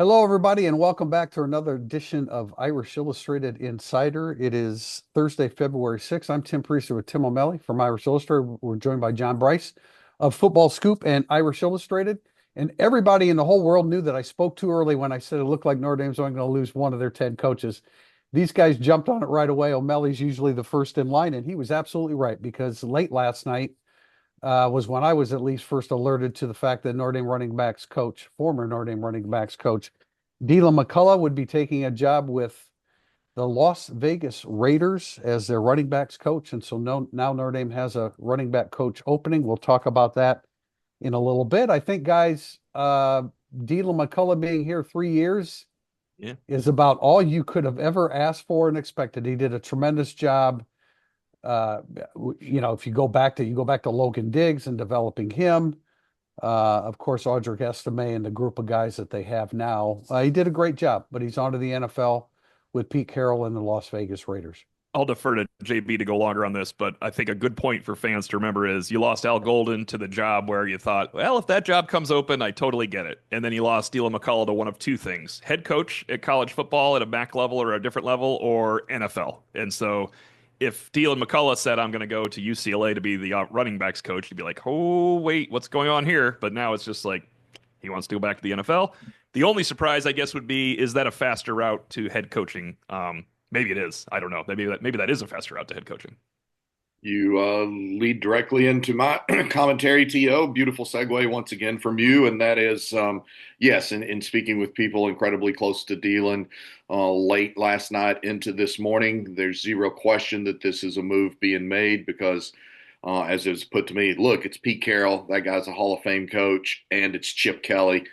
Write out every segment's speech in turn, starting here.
Hello, everybody, and welcome back to another edition of Irish Illustrated Insider. It is Thursday, February 6th. I'm Tim Priester with Tim O'Malley from Irish Illustrated. We're joined by John Bryce of Football Scoop and Irish Illustrated. And everybody in the whole world knew that I spoke too early when I said it looked like Notre Dame's only going to lose one of their 10 coaches. These guys jumped on it right away. O'Malley's usually the first in line, and he was absolutely right because late last night, was when I was at least first alerted to the fact that Notre Dame running backs coach, former Notre Dame running backs coach, Deland McCullough would be taking a job with the Las Vegas Raiders as their running backs coach. And so now Notre Dame has a running back coach opening. We'll talk about that in a little bit. I think, guys, Deland McCullough being here 3 years Yeah. is about all you could have ever asked for and expected. He did a tremendous job. Uh, if you go back to Logan Diggs and developing him, of course, Audric Estime and the group of guys that they have now. He did a great job, but he's on to the NFL with Pete Carroll and the Las Vegas Raiders. I'll defer to JB to go longer on this, but I think a good point for fans to remember is you lost Al Golden to the job where you thought, well, if that job comes open, I totally get it. And then you lost Deland McCullough to one of two things: head coach at college football at a MAC level or a different level, or NFL. And so if Deland McCullough said, I'm going to go to UCLA to be the running backs coach, you'd be like, oh, wait, what's going on here? But now it's just like he wants to go back to the NFL. The only surprise, I guess, would be, is that a faster route to head coaching? Maybe it is. I don't know. Maybe that is a faster route to head coaching. You lead directly into my commentary, TO. Beautiful segue once again from you. And that is, yes, in speaking with people incredibly close to Deland late last night into this morning, there's zero question that this is a move being made because, as it was put to me, look, it's Pete Carroll. That guy's a Hall of Fame coach, and it's Chip Kelly.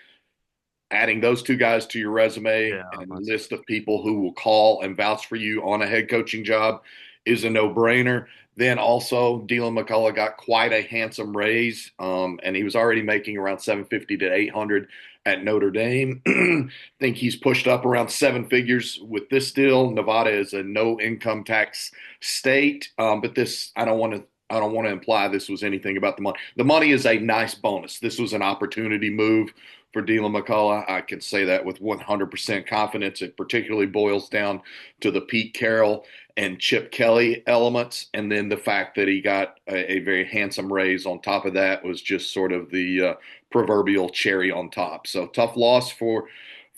Adding those two guys to your resume Yeah, and list of people who will call and vouch for you on a head coaching job is a no-brainer. Then also, Deland McCullough got quite a handsome raise, and he was already making around 750 to 800 at Notre Dame. I think he's pushed up around seven figures with this deal. Nevada is a no income tax state, but this I don't want to imply this was anything about the money. The money is a nice bonus. This was an opportunity move for Deland McCullough. I can say that with 100% confidence. It particularly boils down to the Pete Carroll and Chip Kelly elements. And then the fact that he got a very handsome raise on top of that was just sort of the proverbial cherry on top. So tough loss for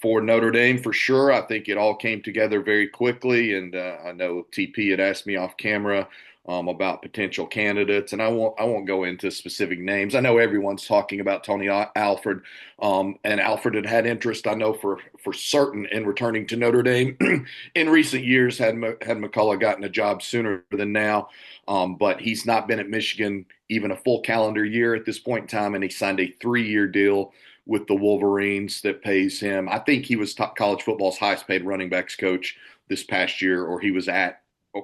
Notre Dame for sure. I think it all came together very quickly. And I know TP had asked me off camera about potential candidates, and I won't go into specific names. I know everyone's talking about Tony Alford, and Alford had interest. I know for certain in returning to Notre Dame in recent years. Had McCullough gotten a job sooner than now, but he's not been at Michigan even a full calendar year at this point in time, and he signed a 3-year deal with the Wolverines that pays him. I think he was college football's highest paid running backs coach this past year, or he was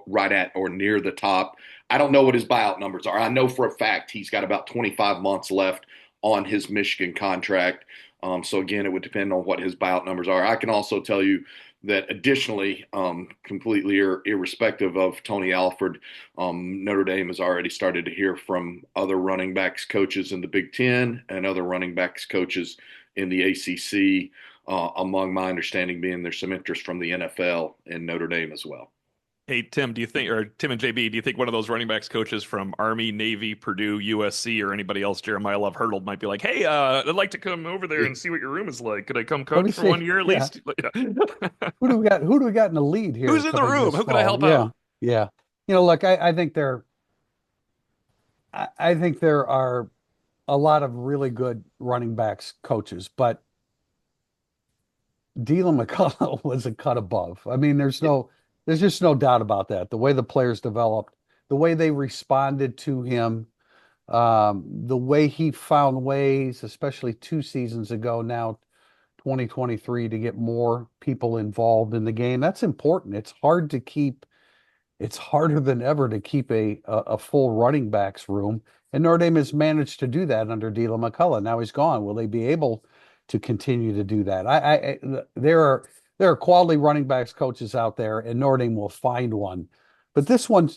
right at or near the top. I don't know what his buyout numbers are. I know for a fact he's got about 25 months left on his Michigan contract. So again, it would depend on what his buyout numbers are. I can also tell you that additionally, completely irrespective of Tony Alford, Notre Dame has already started to hear from other running backs coaches in the Big Ten and other running backs coaches in the ACC. Among my understanding being there's some interest from the NFL in Notre Dame as well. Hey, Tim, or Tim and JB, do you think one of those running backs coaches from Army, Navy, Purdue, USC, or anybody else Jeremiah Love hurdled might be like, hey, I'd like to come over there and see what your room is like. Could I come Let me coach for see. 1 year at Yeah. least? Who do we got? Who do we got in the lead here Who's in the coming room? this Who can I fall? help out? Yeah. Yeah. Look, I think there are a lot of really good running backs coaches, but Deland McCullough was a cut above. I mean, there's just no doubt about that. The way the players developed, the way they responded to him, the way he found ways, especially 2 seasons ago, now 2023, to get more people involved in the game. That's important. It's harder than ever to keep a full running backs room. And Notre Dame has managed to do that under Deland McCullough. Now he's gone. Will they be able to continue to do that? There are quality running backs coaches out there, and Notre Dame will find one. But this one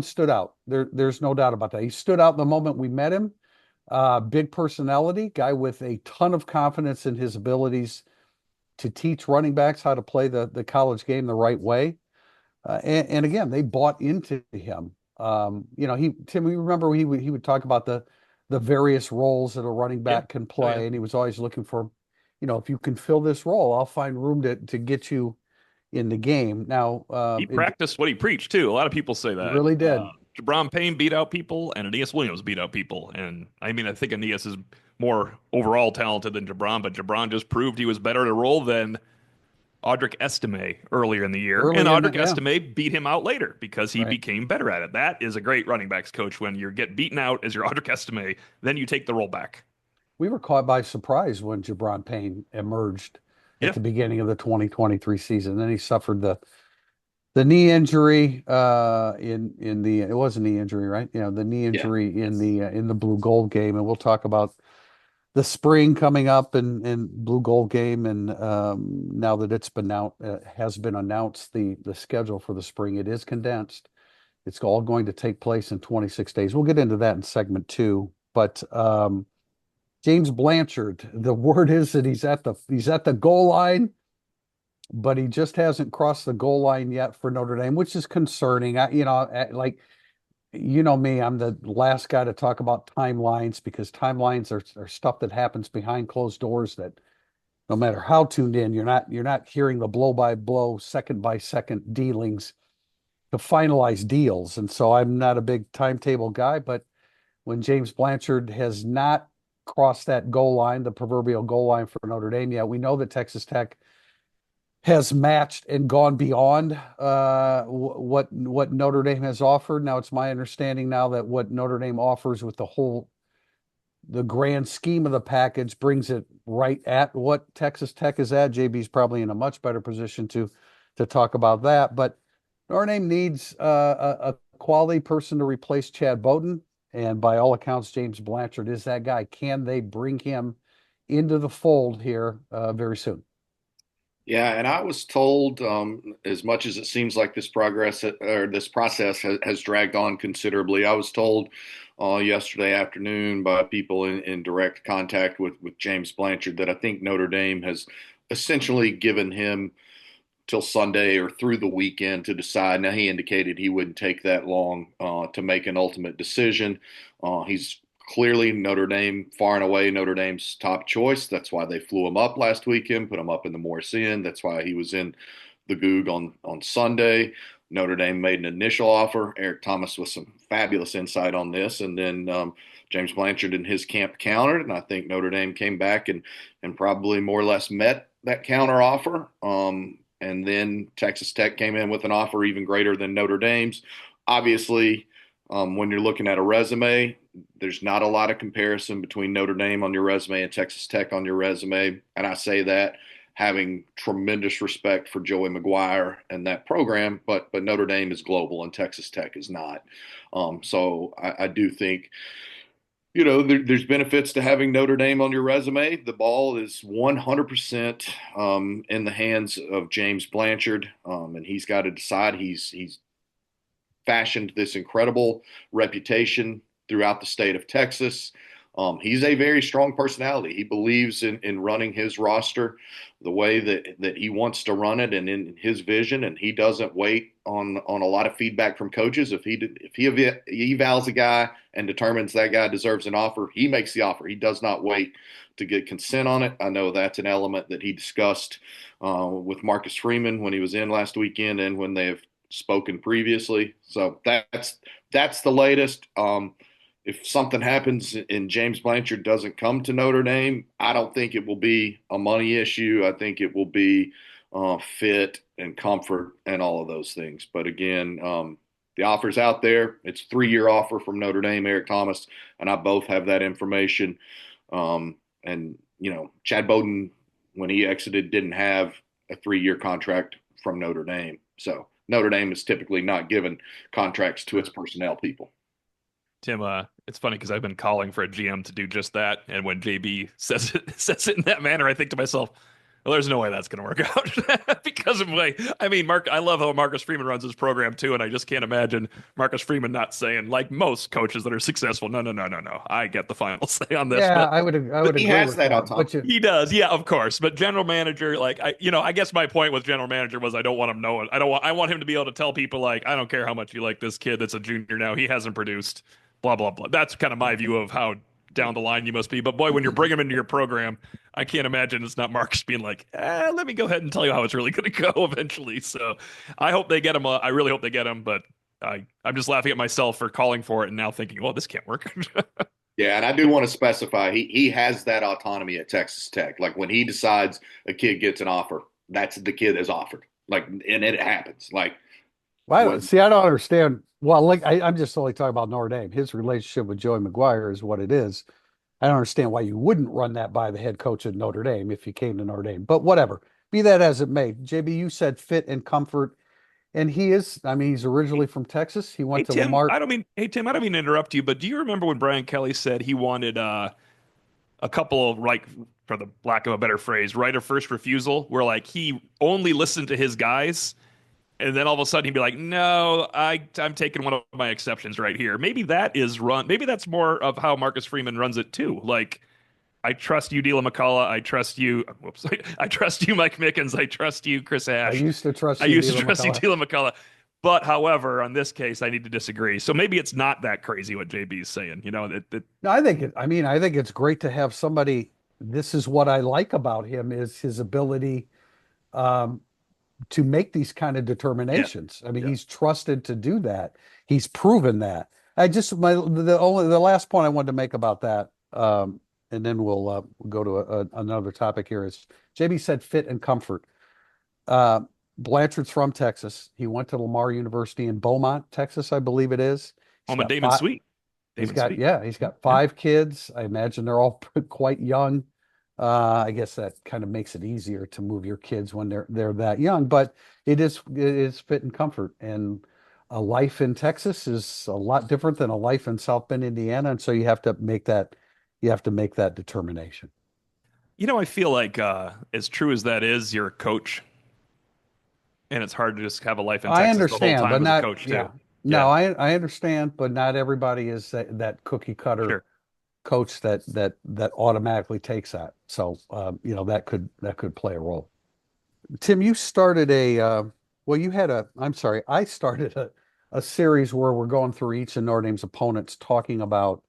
stood out. There's no doubt about that. He stood out the moment we met him. Big personality, guy with a ton of confidence in his abilities to teach running backs how to play the college game the right way. And again, they bought into him. Tim, you remember he would talk about the various roles that a running Yeah. back can Oh, yeah. play, and he was always looking for, if you can fill this role, I'll find room to get you in the game. Now, He practiced what he preached too. A lot of people say he that. really did. Jabron Payne beat out people, and Aeneas Williams beat out people. And I mean, I think Aeneas is more overall talented than Jabron, but Jabron just proved he was better at a role than Audric Estime earlier in the year. And Audric Yeah, Estime beat him out later because he right. became better at it. That is a great running backs coach when you get beaten out as your Audric Estime, then you take the role back. We were caught by surprise when Jabron Payne emerged at Yeah. the beginning of the 2023 season. Then he suffered the knee injury in the it was a knee injury, right? The knee Yeah. injury in the blue gold game, and we'll talk about the spring coming up and blue gold game, and now that it's been out has been announced, the schedule for the spring, it is condensed. It's all going to take place in 26 days. We'll get into that in segment two, but James Blanchard, the word is that he's at the goal line, but he just hasn't crossed the goal line yet for Notre Dame, which is concerning. Like, me, I'm the last guy to talk about timelines, because timelines are stuff that happens behind closed doors that no matter how tuned in, you're not hearing the blow by blow, second by second dealings to finalize deals. And so I'm not a big timetable guy, but when James Blanchard has not crossed that goal line, the proverbial goal line for Notre Dame yet, we know that Texas Tech has matched and gone beyond what Notre Dame has offered. Now, it's my understanding now that what Notre Dame offers with the grand scheme of the package brings it right at what Texas Tech is at. JB's probably in a much better position to talk about that. But Notre Dame needs a quality person to replace Chad Bowden, and by all accounts, James Blanchard is that guy. Can they bring him into the fold here very soon? Yeah, and I was told, as much as it seems like this progress or this process has dragged on considerably, I was told yesterday afternoon by people in direct contact with James Blanchard that I think Notre Dame has essentially given him till Sunday or through the weekend to decide. Now, he indicated he wouldn't take that long to make an ultimate decision. He's clearly Notre Dame, far and away Notre Dame's top choice. That's why they flew him up last weekend, put him up in the Morris Inn. That's why he was in the Goog on Sunday. Notre Dame made an initial offer. Eric Thomas with some fabulous insight on this, and then James Blanchard and his camp countered, and I think Notre Dame came back and probably more or less met that counter offer. And then Texas Tech came in with an offer even greater than Notre Dame's. Obviously, when you're looking at a resume, there's not a lot of comparison between Notre Dame on your resume and Texas Tech on your resume. And I say that having tremendous respect for Joey McGuire and that program, but Notre Dame is global and Texas Tech is not. So I do think there's benefits to having Notre Dame on your resume. The ball is 100% in the hands of James Blanchard, and he's got to decide. He's fashioned this incredible reputation throughout the state of Texas. He's a very strong personality. He believes in running his roster the way that he wants to run it and in his vision, and he doesn't wait on a lot of feedback from coaches. If he evals a guy and determines that guy deserves an offer, he makes the offer. He does not wait to get consent on it. I know that's an element that he discussed with Marcus Freeman when he was in last weekend and when they have spoken previously. So that's the latest. If something happens and James Blanchard doesn't come to Notre Dame, I don't think it will be a money issue. I think it will be fit and comfort and all of those things. But again, the offer's out there. It's a 3-year offer from Notre Dame. Eric Thomas and I both have that information. And Chad Bowden, when he exited, didn't have a 3-year contract from Notre Dame. So Notre Dame is typically not given contracts to its personnel people. Tim, it's funny because I've been calling for a GM to do just that, and when JB says it in that manner, I think to myself, Well, there's no way that's going to work out because of my. I mean, I love how Marcus Freeman runs his program too, and I just can't imagine Marcus Freeman not saying, like most coaches that are successful, no, no, no, no, no. I get the final say on this, Yeah, but I But would he agree has with that that. autonomy. But you, he does, yeah, of course. But general manager, like I guess my point with general manager was I don't want him knowing. I want him to be able to tell people like, I don't care how much you like this kid that's a junior now, he hasn't produced, blah blah blah. That's kind of my view of how down the line you must be. But boy, when you're bringing him into your program, I can't imagine it's not Marcus being like, let me go ahead and tell you how it's really going to go eventually. So I hope they get him. I really hope they get him. But I'm just laughing at myself for calling for it and now thinking, well, this can't work. Yeah, and I do want to specify he has that autonomy at Texas Tech. Like when he decides a kid gets an offer, that's the kid is offered. Like, and it happens. Like well, when see, I don't understand. Well, like I'm just only talking about Notre Dame. His relationship with Joey McGuire is what it is. I don't understand why you wouldn't run that by the head coach at Notre Dame if you came to Notre Dame. But whatever, be that as it may. JB, you said fit and comfort, and he is. I mean, he's originally from Texas. He Hey went to Tim, Lamar. I don't mean to interrupt you, but do you remember when Brian Kelly said he wanted a couple of like, for the lack of a better phrase, right of first refusal, where like he only listened to his guys, and then all of a sudden he'd be like, "No, I'm taking one of my exceptions right here." Maybe that is run. Maybe that's more of how Marcus Freeman runs it too. Like, I trust you, Deala McCullough. I trust you. Whoops. I trust you, Mike Mickens. I trust you, Chris I Ash. used to trust I you, used to Dealer trust you, McCullough. Deala McCullough. But however, on this case, I need to disagree. So maybe it's not that crazy what JB is saying. You know, No, I think it. I mean, I think it's great to have somebody. This is what I like about him is his ability. Um, to make these kind of yeah, determinations. I mean, yeah. he's trusted to do that. He's proven that. I just the last point I wanted to make about that, and then we'll go to another topic here is JB said fit and comfort. Uh, Blanchard's from Texas. He went to Lamar University in Beaumont, Texas, I believe it is. He's Home of got Damon five. Sweet. He's Damon got, Sweet. yeah, he's got Yeah. 5 kids. I imagine they're all quite young. I guess that kind of makes it easier to move your kids when they're that young, but it is fit and comfort. And a life in Texas is a lot different than a life in South Bend, Indiana. And so you have to make that determination. You know, I feel like as true as that is, you're a coach, and it's hard to just have a life in I Texas the whole understand, but time as a not, coach too. yeah. No, Yeah, I understand, but not everybody is that cookie cutter sure. coach that automatically takes that. So that could play a role. Tim, you started well, you had I'm sorry, I started a series where we're going through each of Notre Dame's opponents, talking about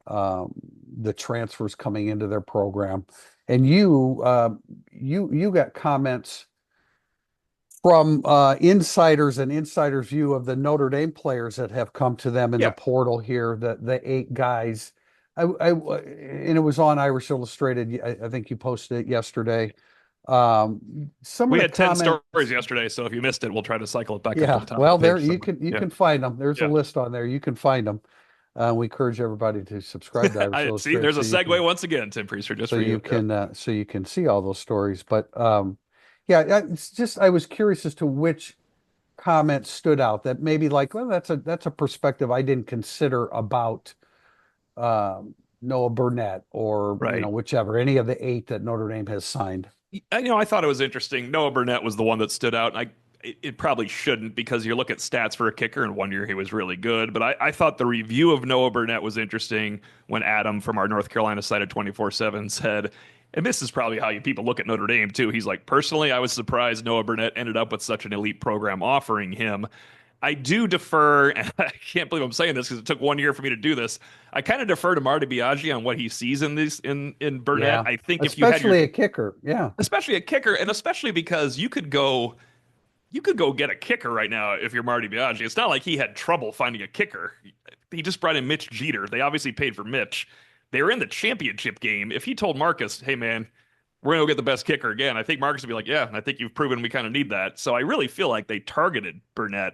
um, the transfers coming into their program, and you got comments from insiders and insiders' view of the Notre Dame players that have come to them in the Yeah, portal here, the 8 guys. And it was on Irish Illustrated. I think you posted it yesterday. Some of we the had 10 comments, stories yesterday, so if you missed it, we'll try to cycle it back up to yeah. the top of Well, the there page somewhere. you Yeah, can find them. There's a yeah. list on there. You can find them. We encourage everybody to subscribe to Irish I see. Illustrated There's a segue once again, Tim Priester, just for you. Yeah. so you can see all those stories. But yeah, it's just I was curious as to which comment stood out that maybe like, well, that's a perspective I didn't consider about Noah Burnett or Right. whichever any of the 8 that Notre Dame has signed. I thought it was interesting. Noah Burnett was the one that stood out, and it probably shouldn't because you look at stats for a kicker, and one year he was really good. But I thought the review of Noah Burnett was interesting when Adam from our North Carolina site at 24/7 said, and this is probably how you people look at Notre Dame too. He's like, personally, I was surprised Noah Burnett ended up with such an elite program offering him. I do defer, and I can't believe I'm saying this because it took 1 year for me to do this. I kind of defer to Marty Biaggi on what he sees in these in Burnett. Yeah, I think if you had your especially a kicker. Yeah, especially a kicker, and especially because you could go get a kicker right now if you're Marty Biaggi. It's not like he had trouble finding a kicker. He just brought in Mitch Jeter. They obviously paid for Mitch. They were in the championship game. If he told Marcus, "Hey man, we're gonna go get the best kicker again," I think Marcus would be like, "Yeah, I think you've proven we kind of need that." So I really feel like they targeted Burnett.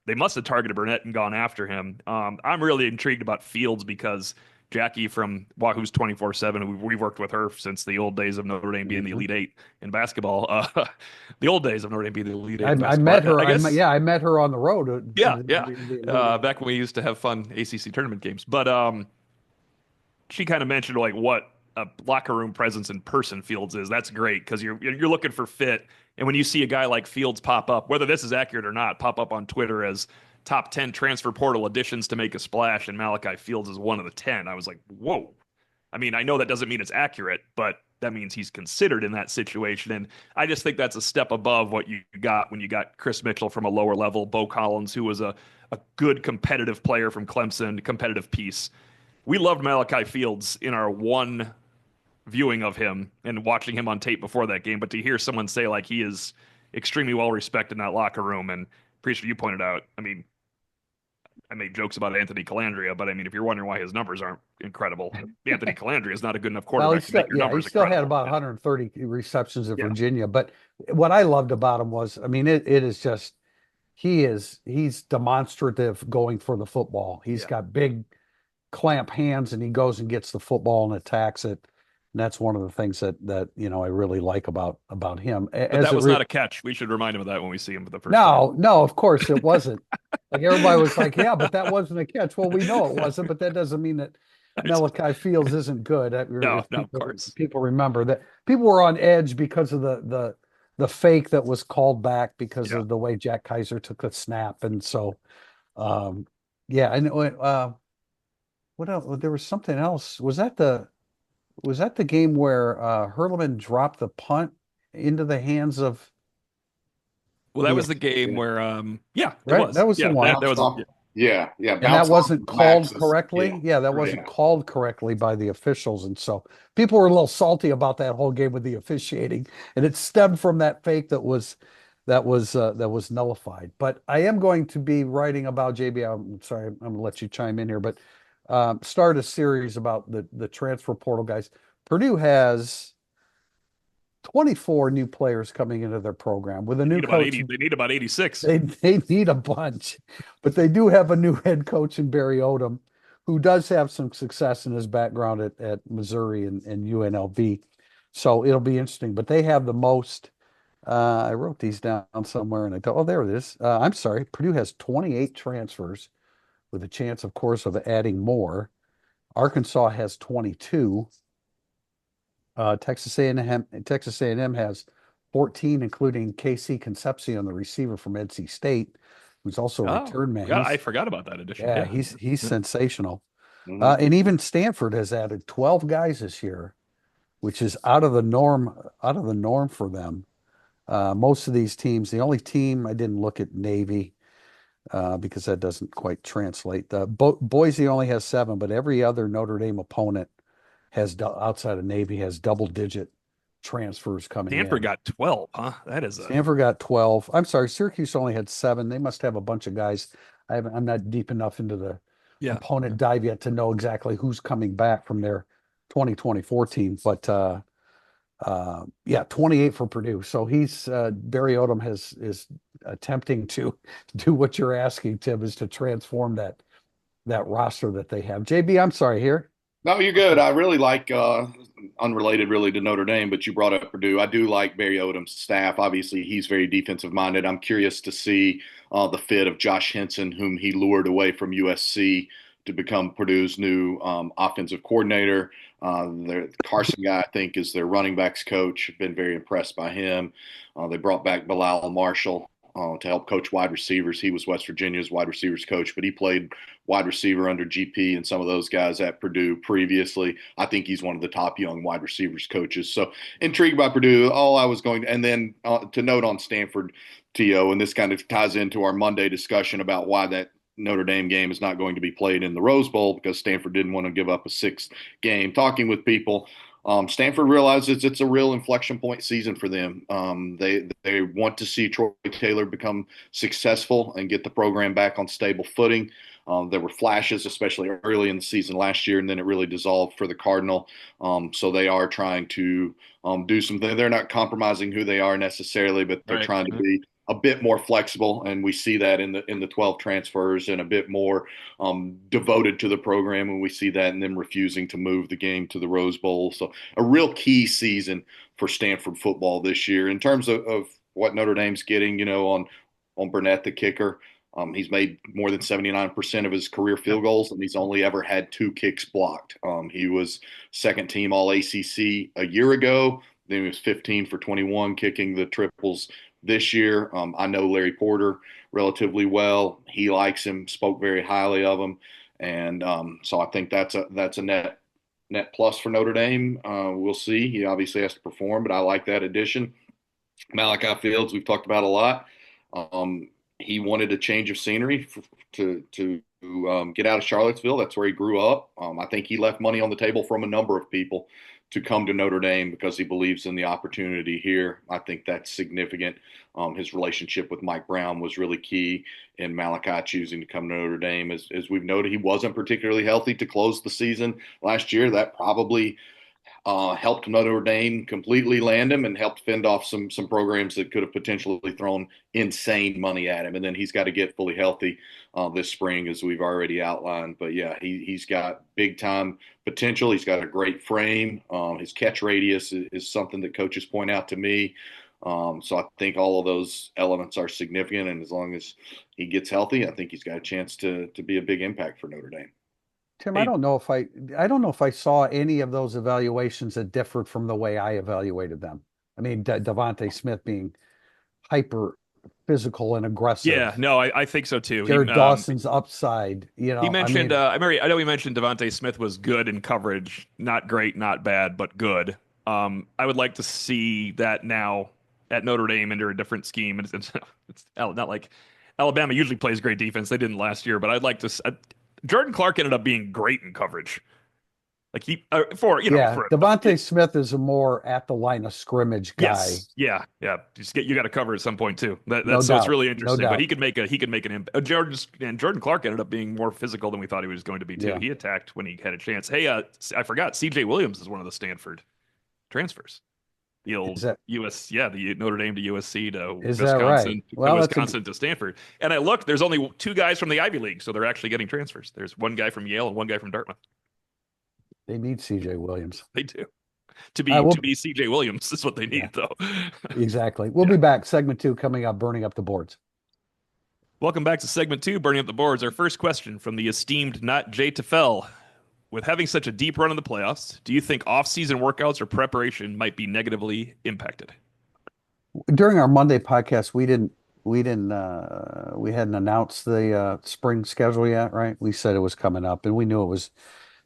They must have targeted Burnett and gone after him. I'm really intrigued about Fields because Jackie from Wahoo's 24/7. We've worked with her since the old days of Notre Dame being the hmm Elite Eight in basketball. The old days of Notre Dame being the Elite Eight in I basketball. met her. I guess, I met her on the road. yeah, yeah. The Elite Eight. Back when we used to have fun ACC tournament games. But she kind of mentioned like what a locker room presence in person Fields is. That's great because you're looking for fit. And when you see a guy like Fields pop up, whether this is accurate or not, pop up on Twitter as top 10 transfer portal additions to make a splash, and Malachi Fields is one of the 10, I was like, whoa. I mean, I know that doesn't mean it's accurate, but that means he's considered in that situation. And I just think that's a step above what you got when you got Chris Mitchell from a lower level, Bo Collins, who was a good competitive player from Clemson, competitive piece. We loved Malachi Fields in our one viewing of him and watching him on tape before that game. But to hear someone say like he is extremely well respected in that locker room, and Priester, you pointed out, I mean, I made jokes about Anthony Calandria, but I mean, if you're wondering why his numbers aren't incredible, Anthony Calandria is not a good enough Well, quarterback to make your yeah, he numbers still had incredible. about 130 receptions at Yeah. Virginia. But what I loved about him was, I mean, it is just he's demonstrative going for the football. He's Yeah. got big clamp hands and he goes and gets the football and attacks it. And that's one of the things that I really like about him. But that was not a catch. We should remind him of that when we see him for the first time. No, of course it wasn't. Like everybody was like, yeah, but that wasn't a catch. Well, we know it wasn't, but that doesn't mean that Malachi Fields isn't good. No, If no, of course. people remember that people were on edge because of the fake that was called back because Yeah. of the way Jack Kaiser took the snap. And so yeah, and what else? There was something else. Was that the game where Hurleman dropped the punt into the hands of Well, that the was the game where, yeah, it right? was. That was the Yeah, one. that was, Yeah, yeah. And that wasn't called correctly. Yeah, Yeah, that wasn't called correctly by the officials. And so people were a little salty about that whole game with the officiating. And it stemmed from that fake that was nullified. But I am going to be writing about JB. I'm sorry, I'm gonna let you chime in here, but start a series about the transfer portal guys. Purdue has 24 new players coming into their program with a new coach. they need about 86. They need a bunch, but they do have a new head coach in Barry Odom, who does have some success in his background at Missouri and UNLV. So it'll be interesting. But they have the most. I wrote these down somewhere, and I thought, oh, there it is. I'm sorry, Purdue has 28 transfers, with a chance, of course, of adding more. Arkansas has 22. Texas A&M has 14, including KC Concepcion, the receiver from NC State, who's also a return man. I forgot about that addition. Yeah, he's sensational. Mhm. And even Stanford has added 12 guys this year, which is out of the norm for them. Most of these teams, the only team I didn't look at Navy because that doesn't quite translate. Boise only has 7, but every other Notre Dame opponent outside of Navy has double-digit transfers coming in. Stanford got 12, huh? Stanford got 12. I'm sorry, Syracuse only had 7. They must have a bunch of guys. I'm not deep enough into the opponent dive yet to know exactly who's coming back from their 2024 team. But yeah, 28 for Purdue. So Barry Odom is attempting to do what you're asking, Tim, is to transform that roster that they have. JB, I'm sorry here. No, you're good. I really like, unrelated really to Notre Dame, but you brought up Purdue. I do like Barry Odom's staff. Obviously, he's very defensive minded. I'm curious to see the fit of Josh Henson, whom he lured away from USC to become Purdue's new offensive coordinator. The Carson guy, I think, is their running backs coach. Been very impressed by him. They brought back Bilal Marshall to help coach wide receivers. He was West Virginia's wide receivers coach, but he played wide receiver under GP and some of those guys at Purdue previously. I think he's one of the top young wide receivers coaches. So intrigued by Purdue. And then to note on Stanford, T.O., and this kind of ties into our Monday discussion about why that Notre Dame game is not going to be played in the Rose Bowl because Stanford didn't want to give up a 6th game. Talking with people, Stanford realizes it's a real inflection point season for them. They want to see Troy Taylor become successful and get the program back on stable footing. There were flashes, especially early in the season last year, and then it really dissolved for the Cardinal. So they are trying to do something. They're not compromising who they are necessarily, but they're trying to be a bit more flexible, and we see that in the 12 transfers, and a bit more devoted to the program, and we see that in them refusing to move the game to the Rose Bowl. So a real key season for Stanford football this year in terms of what Notre Dame's getting, on Burnett, the kicker. He's made more than 79% of his career field goals, and he's only ever had 2 kicks blocked. He was second team All ACC a year ago. Then he was 15 for 21 kicking the triples this year. I know Larry Porter relatively well. He likes him, spoke very highly of him, and so I think that's a net plus for Notre Dame. We'll see. He obviously has to perform, but I like that addition. Malachi Fields, we've talked about a lot. He wanted a change of scenery to get out of Charlottesville. That's where he grew up. I think he left money on the table from a number of people to come to Notre Dame because he believes in the opportunity here. I think that's significant. His relationship with Mike Brown was really key in Malachi choosing to come to Notre Dame. As we've noted, he wasn't particularly healthy to close the season last year. That probably helped Notre Dame completely land him and helped fend off some programs that could have potentially thrown insane money at him. And then he's got to get fully healthy this spring, as we've already outlined. But yeah, he's got big time potential. He's got a great frame. His catch radius is something that coaches point out to me. So I think all of those elements are significant. And as long as he gets healthy, I think he's got a chance to be a big impact for Notre Dame. Tim, Hey, I don't know if I saw any of those evaluations that differed from the way I evaluated them. I mean, Devontae Smith being hyper physical and yeah, aggressive, no, I think so too. Jared Dawson's upside, He I mentioned, mean, I know he mentioned Devontae Smith was good in coverage, not great, not bad, but good. I would like to see that now at Notre Dame under a different scheme. And it's not like Alabama usually plays great defense. They didn't last year, but I'd like to. Jordan Clark ended up being great in coverage. Like yeah, for Devontae Smith is a more at the line of scrimmage guy. yes, yeah, yeah. You got to cover at some point too. No That's so it's doubt. really No interesting. But doubt. he could make an impact. Jordan Clark ended up being more physical than we thought he was going to be too. Yeah. He attacked when he had a chance. Hey, I forgot. C.J. Williams is one of the Stanford transfers. The Is old that US, yeah, the Notre Dame to USC to is that right? Wisconsin to Well, Wisconsin to Stanford. And I looked, there's only 2 guys from the Ivy League, so they're actually getting transfers. There's one guy from Yale and one guy from Dartmouth. they need CJ Williams. They do. We'll To be C.J. Williams is what they yeah, need, though. exactly. We'll Yeah. be back. Segment 2 coming up, burning up the boards. Welcome back to segment 2, Burning Up the Boards. Our first question from the esteemed Not Jay Tefel. With having such a deep run in the playoffs, do you think off-season workouts or preparation might be negatively impacted? During our Monday podcast, we hadn't announced the spring schedule yet, right? We said it was coming up, and we knew it was.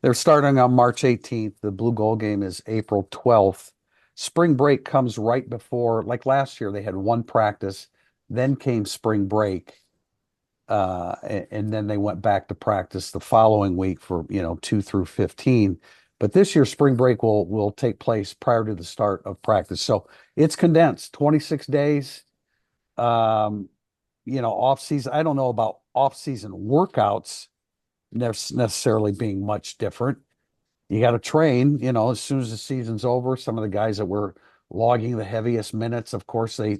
They're starting on March 18th. The Blue Gold game is April 12th. Spring break comes right before, like last year, they had one practice, then came spring break, and then they went back to practice the following week for 2 through 15. But this year, spring break will take place prior to the start of practice, so it's condensed, 26 days. Um, Off season. I don't know about off season workouts necessarily being much different. You got to train, as soon as the season's over. Some of the guys that were logging the heaviest minutes, of course, they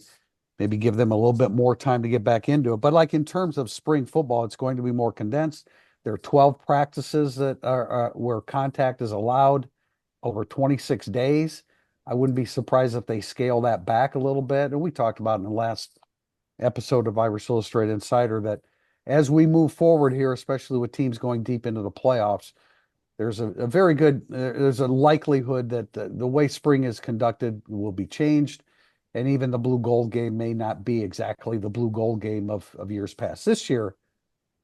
maybe give them a little bit more time to get back into it. But like in terms of spring football, it's going to be more condensed. There are 12 practices that are where contact is allowed over 26 days. I wouldn't be surprised if they scale that back a little bit. And we talked about in the last episode of Irish Illustrated Insider that as we move forward here, especially with teams going deep into the playoffs, there's a very good, there's a likelihood that the way spring is conducted will be changed. And even the blue gold game may not be exactly the blue gold game of years past. This year,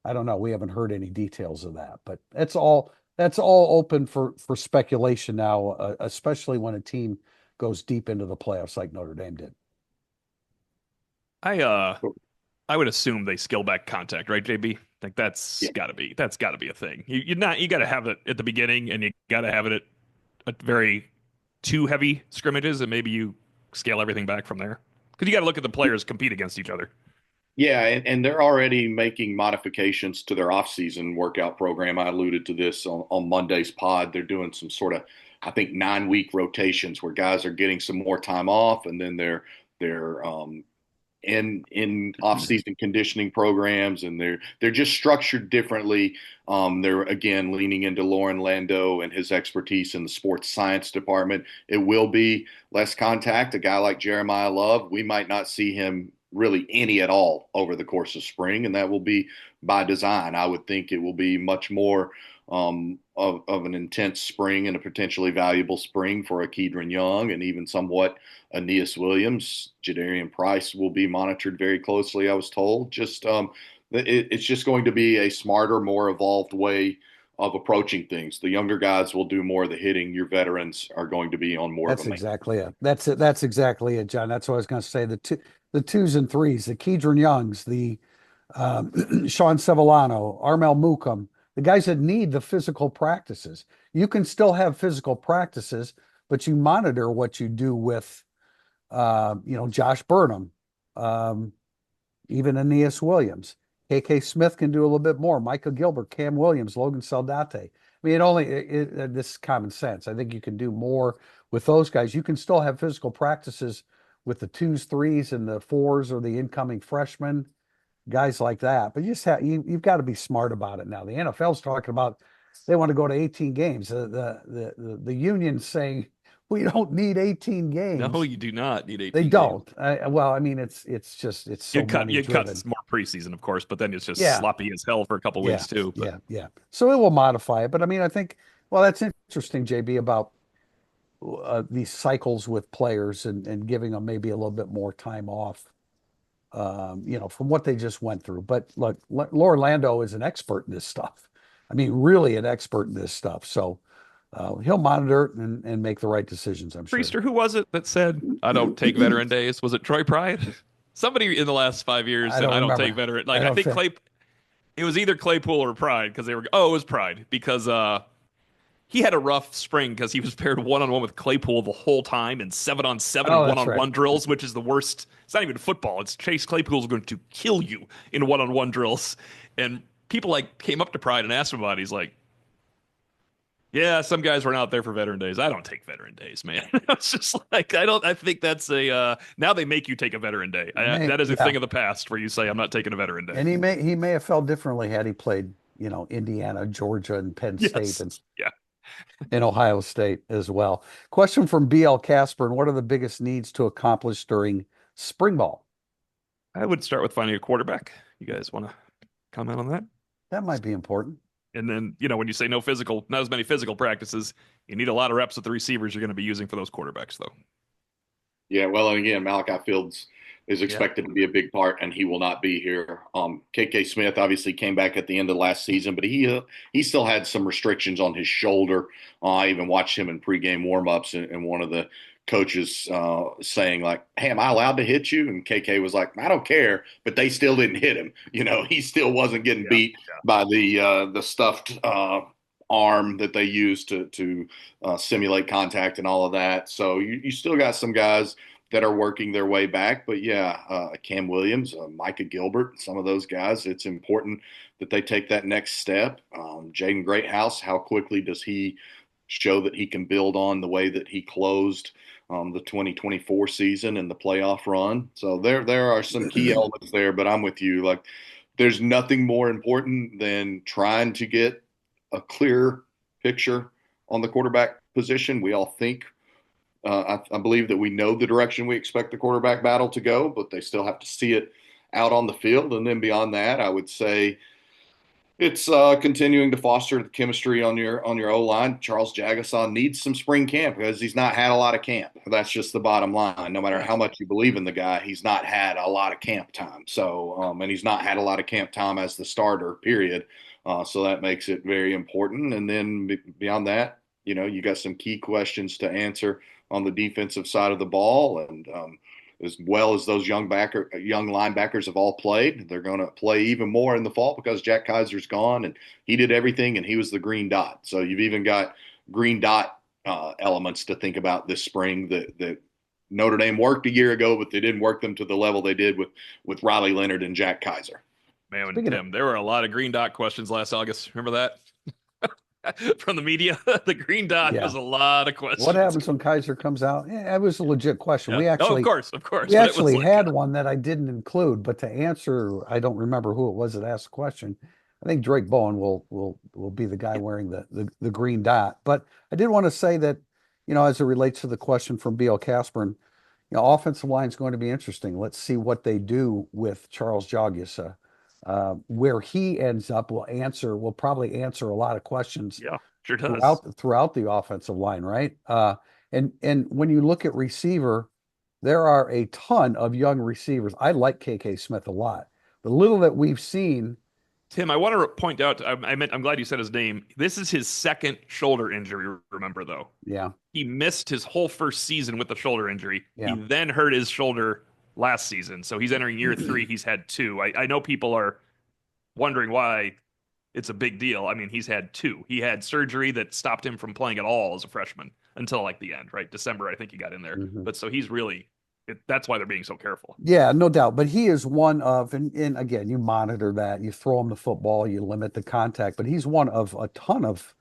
I don't know. We haven't heard any details of that, but that's all open for speculation now, especially when a team goes deep into the playoffs like Notre Dame did. I I would assume they scale back contact, right, JB? Like Yeah. that's gotta be a thing. You gotta have it at the beginning and you gotta have it at very too heavy scrimmages, and maybe you scale everything back from there. Because you gotta look at the players compete against each other. Yeah, and they're already making modifications to their off-season workout program. I alluded to this on Monday's pod. They're doing some sort of, I think, 9-week rotations where guys are getting some more time off, and then they're in off-season conditioning programs, and they're just structured differently. They're again leaning into Lauren Lando and his expertise in the sports science department. It will be less contact. A guy like Jeremiah Love, we might not see him really any at all over the course of spring, and that will be by design. I would think it will be much more of an intense spring and a potentially valuable spring for a Kedron Young and even somewhat Aeneas Williams. Jadarian Price will be monitored very closely, I was told. It's just going to be a smarter, more evolved way of approaching things. The younger guys will do more of the hitting. Your veterans are going to be on more of That's a main. exactly it. That's it. That's exactly it, John. That's what I was going to say. The twos and threes, the Kedron Youngs, the Sean Sevillano, Armel Mukum, the guys that need the physical practices. You can still have physical practices, but you monitor what you do with, Josh Burnham, um, even Aeneas Williams. KK Smith can do a little bit more. Michael Gilbert, Cam Williams, Logan Saldate. I mean, this is common sense. I think you can do more with those guys. You can still have physical practices with the twos, threes, and the fours or the incoming freshmen, guys like that. But you've got to be smart about it now. The NFL's talking about they want to go to 18 games. The union's saying we don't need 18 No, games. you do not need They 18 games. don't. Well, I mean, it's so money You cut driven. more preseason, of course, but then it's just Yeah, sloppy as hell for a couple yeah, weeks too. But yeah. So it will modify it. But I mean, I think, well, that's interesting, JB, about these cycles with players and giving them maybe a little bit more time off, from what they just went through. But look, Orlando is an expert in this stuff. I mean, really an expert in this stuff. So he'll monitor it and make the right decisions, I'm sure. Priester, who was it that said, I don't take veteran days? Was it Troy Pride? Somebody in the last 5 years I said, don't I don't take remember. veteran. I Like, I don't think think. it was either Claypool or Pride because it was Pride because he had a rough spring because he was paired one on one with Claypool the whole time and 7-on-7 Oh, and one that's on right. one drills, which is the worst. It's not even football. It's Chase Claypool's going to kill you in one on one drills. And people like came up to Pride and asked him about it. He's like, yeah, some guys weren't out there for veteran days. I don't take veteran days, man. It's just like I think that's now they make you take a veteran day. That is a Yeah. thing of the past where you say I'm not taking a veteran day. And he may have felt differently had he played, Indiana, Georgia, and Penn State Yes. and Yeah. Ohio State as well. Question from BL Casper, and what are the biggest needs to accomplish during spring ball? I would start with finding a quarterback. You guys want to comment on that? That might be important. And then, when you say not as many physical practices, you need a lot of reps with the receivers you're going to be using for those quarterbacks, though. Yeah, well, and again, Malachi Fields is Yeah. expected to be a big part, and he will not be here. KK Smith obviously came back at the end of last season, but he still had some restrictions on his shoulder. I even watched him in pregame warmups, and one of the coaches saying like, "Hey, am I allowed to hit you?" And KK was like, "I don't care," but they still didn't hit him. He still wasn't getting Yeah. beat by the stuffed arm that they use to simulate contact and all of that. So you still got some guys that are working their way back. But yeah, Cam Williams, Micah Gilbert, some of those guys, it's important that they take that next step. Jaden Greathouse, how quickly does he show that he can build on the way that he closed the 2024 season and the playoff run? So there are some key elements there, but I'm with you. Like, there's nothing more important than trying to get a clear picture on the quarterback position. We all think, I believe that we know the direction we expect the quarterback battle to go, but they still have to see it out on the field. And then beyond that, I would say it's continuing to foster the chemistry on your O line. Charles Jagasaw needs some spring camp because he's not had a lot of camp. That's just the bottom line. No matter how much you believe in the guy, he's not had a lot of camp time. So, and he's not had a lot of camp time as the starter. Period. So that makes it very important. And then beyond that, you got some key questions to answer on the defensive side of the ball, and as well as those young linebackers have all played. They're going to play even more in the fall because Jack Kaiser's gone, and he did everything, and he was the green dot. So you've even got green dot elements to think about this spring that Notre Dame worked a year ago, but they didn't work them to the level they did with Riley Leonard and Jack Kaiser. Man, and Speaking of, Tim, there were a lot of green dot questions last August. Remember that? From the media, the green dot yeah, was a lot of questions. what happens when Kaiser comes out? Yeah, it was a legit question. Yeah. We Oh, actually of course. we But it was actually like, had one that I didn't include, but to answer, I don't remember who it was that asked the question. I think Drake Bowen will be the guy wearing the green dot. But I did want to say that, as it relates to the question from BL Casper, offensive line is going to be interesting. Let's see what they do with Charles Jagusa. Where he ends up will probably answer a lot of questions Yeah, sure does. throughout the offensive line, right? And when you look at receiver, there are a ton of young receivers. I like KK Smith a lot. The little that we've seen, Tim, I want to point out, I'm glad you said his name. This is his second shoulder injury, remember, though. yeah, He missed his whole first season with the shoulder injury. He yeah. then hurt his shoulder last season. So he's entering year three. He's had two. I know people are wondering why it's a big deal. I mean, he's had two. He had surgery that stopped him from playing at all as a freshman until like the end, right? December, I think he got in there. Mhm. But so he's really, that's why they're being so careful. Yeah, no doubt. But he is one of, and again, you monitor that, you throw him the football, you limit the contact, but he's one of a ton of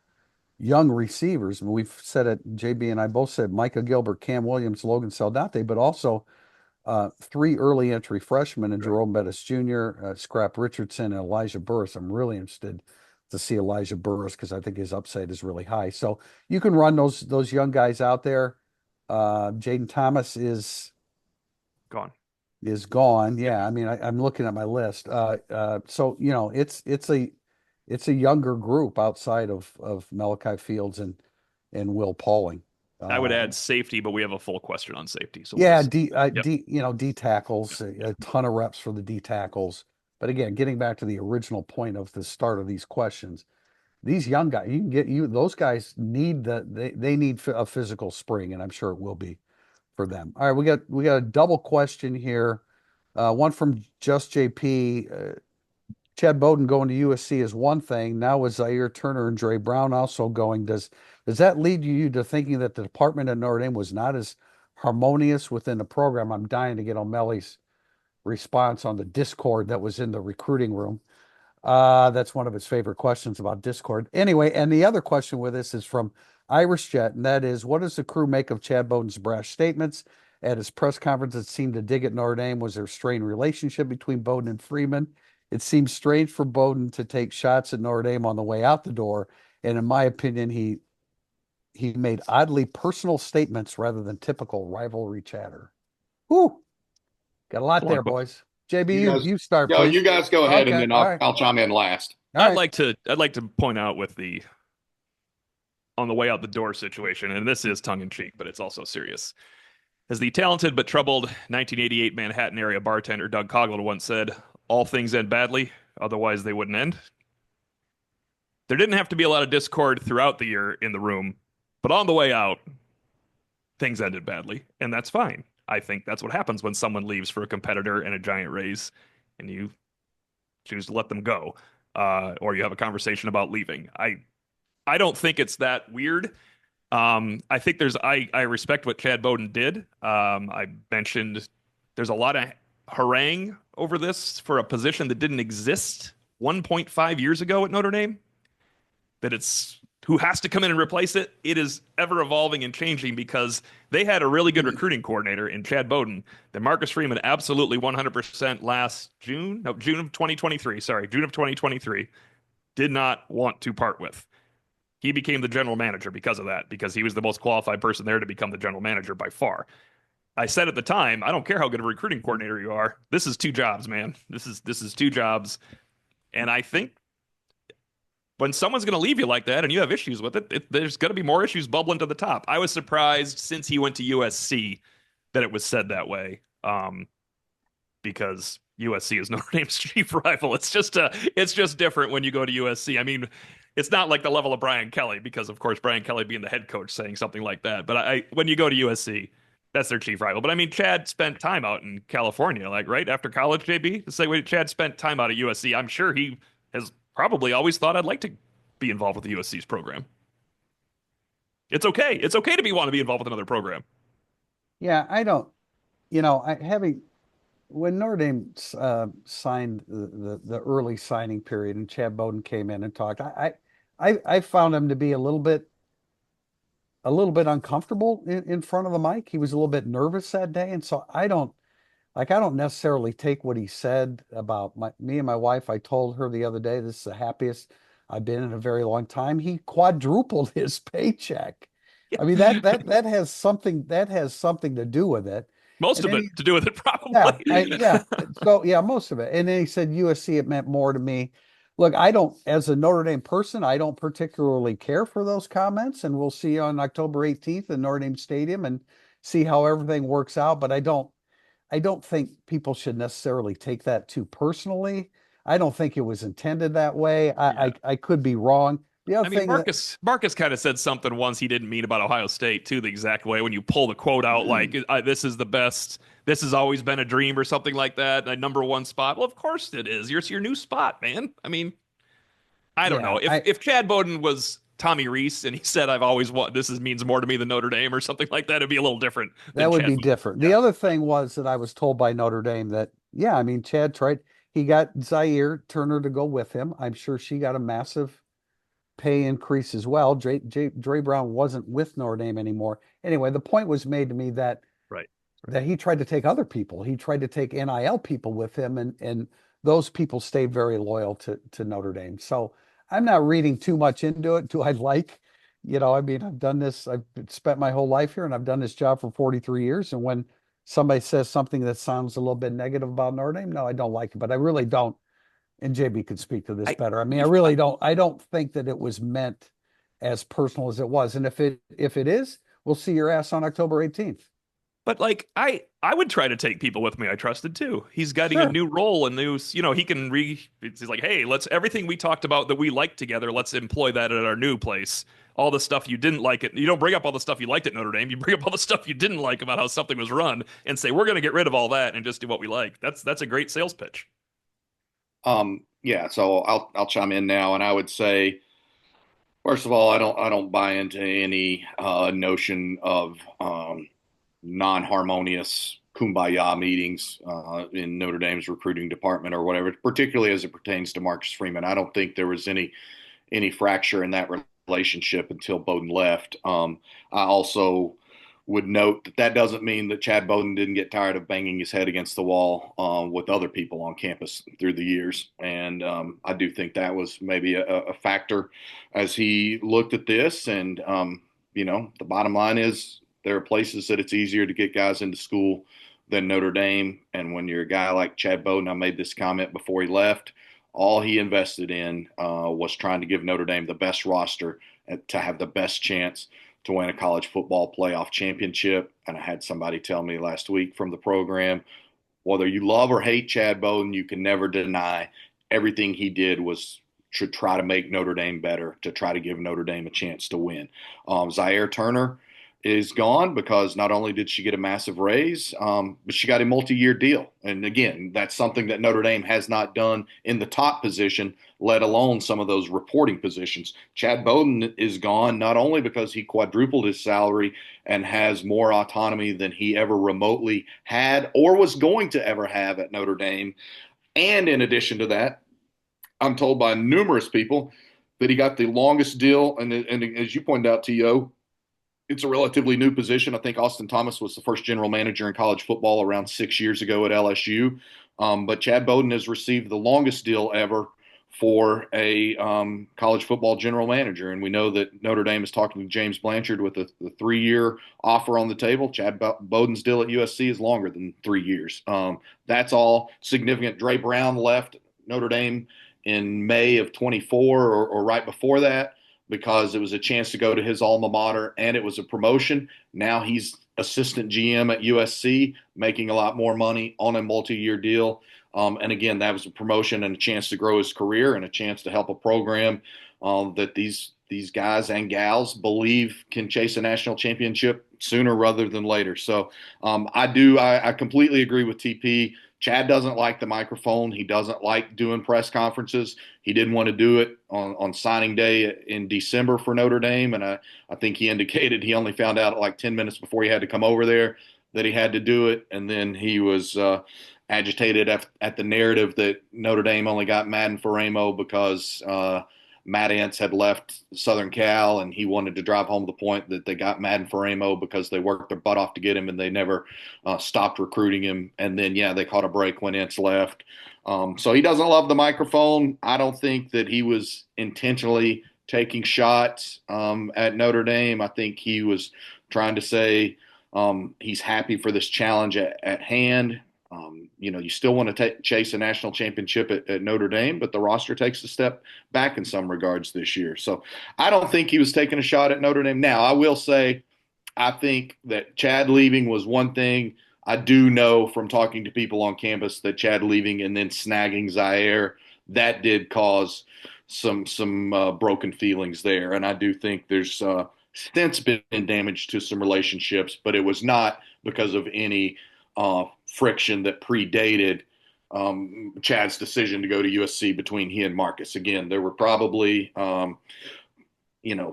young receivers. And we've said it, JB and I both said Micah Gilbert, Cam Williams, Logan Saldate, but also three early entry freshmen and Right. Jerome Bettis Jr., Scrap Richardson, and Elijah Burris. I'm really interested to see Elijah Burris because I think his upside is really high. So you can run those young guys out there. Jaden Thomas Gone. is gone. Yep. Yeah, I mean, I'm looking at my list. So it's a younger group outside of Malachi Fields and Will Pauling. I would Uh, add safety, but we have a full question on safety. So we'll yeah, just, yep. D tackles, a ton of reps for the D tackles. But again, getting back to the original point of the start of these questions, these young guys, those guys need they need a physical spring, and I'm sure it will be for them. All right, we got a double question here. One from Just JP. Chad Bowden going to USC is one thing. Now with Zaire Turner and Dre Brown also going, does that lead you to thinking that the department at Notre Dame was not as harmonious within the program? I'm dying to get O'Malley's response on the discord that was in the recruiting room. That's one of his favorite questions about Discord. Anyway, and the other question with this is from Irish Jet, and that is, what does the crew make of Chad Bowden's brash statements at his press conference that seemed to dig at Notre Dame? Was there a strained relationship between Bowden and Freeman? It seems strange for Bowden to take shots at Notre Dame on the way out the door, and in my opinion, he made oddly personal statements rather than typical rivalry chatter. Whew, got a lot there, boys. JB, you start, No, please. you guys go ahead, and Okay, then all I'll right. I'll chime in last. All right. I'd like to point out with the on the way out the door situation, and this is tongue in cheek, but it's also serious. As the talented but troubled 1988 Manhattan area bartender Doug Coughlin once said, all things end badly, otherwise they wouldn't end. There didn't have to be a lot of discord throughout the year in the room, but on the way out, things ended badly, and that's fine. I think that's what happens when someone leaves for a competitor and a giant raise, and you choose to let them go, or you have a conversation about leaving. I don't think it's that weird. I think I respect what Chad Bowden did. I mentioned there's a lot of harangue over this for a position that didn't exist 1.5 years ago at Notre Dame. That it's who has to come in and replace it. It is ever evolving and changing because they had a really good recruiting coordinator in Chad Bowden that Marcus Freeman absolutely 100% last June of 2023. Sorry, June of 2023 did not want to part with. He became the general manager because of that, because he was the most qualified person there to become the general manager by far. I said at the time, I don't care how good a recruiting coordinator you are. This is two jobs, man. This is two jobs. And I think when someone's going to leave you like that and you have issues with it, there's going to be more issues bubbling to the top. I was surprised since he went to USC that it was said that way, because USC is Notre Dame's chief rival. It's just different when you go to USC. I mean, it's not like the level of Brian Kelly, because of course Brian Kelly being the head coach saying something like that. But when you go to USC, that's their chief rival. But I mean, Chad spent time out in California, like right after college, JB. To say when Chad spent time out at USC, I'm sure he has probably always thought I'd like to be involved with the USC's program. It's okay. It's okay to want to be involved with another program. Yeah, I don't, when Notre Dame signed the early signing period and Chad Bowden came in and talked, I found him to be a little bit uncomfortable in front of the mic. He was a little bit nervous that day, and so I don't necessarily take what he said about me and my wife. I told her the other day, this is the happiest I've been in a very long time. He quadrupled his paycheck. I mean, that has something to do with it. Most And of then it to do with it, yeah, probably. yeah. So yeah, most of it. And then he said USC, it meant more to me. Look, I don't, as a Notre Dame person, I don't particularly care for those comments, and we'll see on October 18th in Notre Dame Stadium and see how everything works out. But I don't think people should necessarily take that too personally. I don't think it was intended that way. Yeah. I could be wrong. The I other mean, thing that Marcus kind of said something once he didn't mean about Ohio State too, the exact way when you pull the quote out, like "This is the best. This has always been a dream" or something like that. A number one spot. Well, of course it is. It's your new spot, man. I mean, I don't know yeah, if Chad Bowden was Tommy Reese and he said, "I've always want this is means more to me than Notre Dame" or something like that, it'd be a little different than that would Chad be Bowden. different. The Yeah. other thing was that I was told by Notre Dame that, yeah, I mean, Chad tried, he got Zaire Turner to go with him. I'm sure she got a massive pay increase as well. Dre Brown wasn't with Notre Dame anymore. Anyway, the point was made to me that Right. he tried to take other people. He tried to take NIL people with him, and those people stayed very loyal to Notre Dame. So I'm not reading too much into it. Do I like, I mean, I've done this, I've spent my whole life here and I've done this job for 43 years. And when somebody says something that sounds a little bit negative about Notre Dame, no, I don't like it, but I really don't. And JB could speak to this I better. I mean, I don't think that it was meant as personal as it was. And if it is, we'll see your ass on October 18th. But like I would try to take people with me I trusted too. He's getting a Sure. new role, a new, he can he's like, "Hey, let's everything we talked about that we liked together, let's employ that at our new place." All the stuff you didn't like it. You don't bring up all the stuff you liked at Notre Dame. You bring up all the stuff you didn't like about how something was run and say, "We're going to get rid of all that and just do what we like." That's a great sales pitch. Yeah, so I'll chime in now, and I would say, first of all, I don't buy into any notion of non-harmonious kumbaya meetings in Notre Dame's recruiting department or whatever, particularly as it pertains to Marcus Freeman. I don't think there was any fracture in that relationship until Bowden left. I also would note that that doesn't mean that Chad Bowden didn't get tired of banging his head against the wall with other people on campus through the years. And I do think that was maybe a factor as he looked at this. And, the bottom line is there are places that it's easier to get guys into school than Notre Dame. And when you're a guy like Chad Bowden, I made this comment before he left, all he invested in was trying to give Notre Dame the best roster to have the best chance to win a college football playoff championship. And I had somebody tell me last week from the program, whether you love or hate Chad Bowden, you can never deny everything he did was to try to make Notre Dame better, to try to give Notre Dame a chance to win. Zaire Turner is gone because not only did she get a massive raise, but she got a multi-year deal. And again, that's something that Notre Dame has not done in the top position, let alone some of those reporting positions. Chad Bowden is gone not only because he quadrupled his salary and has more autonomy than he ever remotely had or was going to ever have at Notre Dame. And in addition to that, I'm told by numerous people that he got the longest deal. And as you pointed out, T.O., it's a relatively new position. I think Austin Thomas was the first general manager in college football around 6 years ago at LSU. But Chad Bowden has received the longest deal ever for a college football general manager. And we know that Notre Dame is talking to James Blanchard with the 3-year offer on the table. Chad Bowden's deal at USC is longer than 3 years. That's all significant. Dre Brown left Notre Dame in May of 24 or right before that, because it was a chance to go to his alma mater and it was a promotion. Now he's assistant GM at USC, making a lot more money on a multi-year deal. And again, that was a promotion and a chance to grow his career and a chance to help a program that these guys and gals believe can chase a national championship sooner rather than later. So I completely agree with TP. Chad doesn't like the microphone. He doesn't like doing press conferences. He didn't want to do it on signing day in December for Notre Dame. And I think he indicated he only found out like 10 minutes before he had to come over there that he had to do it. And then he was agitated at the narrative that Notre Dame only got Madden for Ramo because Matt Entz had left Southern Cal, and he wanted to drive home the point that they got Madden for Ramo because they worked their butt off to get him, and they never stopped recruiting him. And then, yeah, they caught a break when Entz left. So he doesn't love the microphone. I don't think that he was intentionally taking shots at Notre Dame. I think he was trying to say He's happy for this challenge at hand. You still want to chase a national championship at Notre Dame, but the roster takes a step back in some regards this year. So I don't think he was taking a shot at Notre Dame. Now, I will say, I think that Chad leaving was one thing. I do know from talking to people on campus that Chad leaving and then snagging Zaire, that did cause some broken feelings there. And I do think there's since been damage to some relationships, but it was not because of any friction that predated Chad's decision to go to USC between he and Marcus. Again, there were probably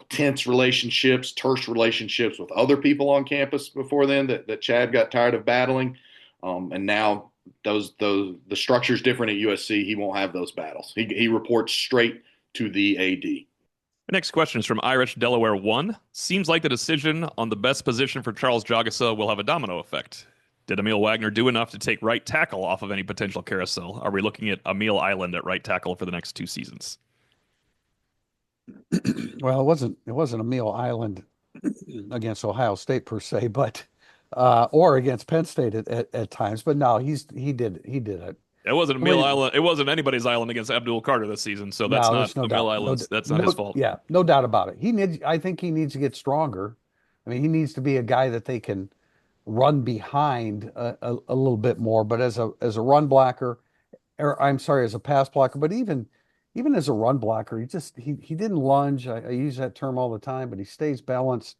tense relationships, terse relationships with other people on campus before then that Chad got tired of battling. And now the structure's different at USC. He won't have those battles. He reports straight to the AD. The next question is from Irish Delaware 1. Seems like the decision on the best position for Charles Jagasa will have a domino effect. Did Emil Wagner do enough to take right tackle off of any potential carousel? Are we looking at Emil Island at right tackle for the next 2 seasons? Well, it wasn't Emil Island against Ohio State per se, but or against Penn State at times. But no, he did it. It wasn't Emil Island. It wasn't anybody's island against Abdul Carter this season, so that's No, not there's no Emil doubt. Island's. That's not his fault. Yeah, no doubt about it. I think he needs to get stronger. I mean, he needs to be a guy that they can run behind a little bit more. But as a run blocker, or I'm sorry, as a pass blocker, but even as a run blocker, he didn't lunge. I use that term all the time, but he stays balanced.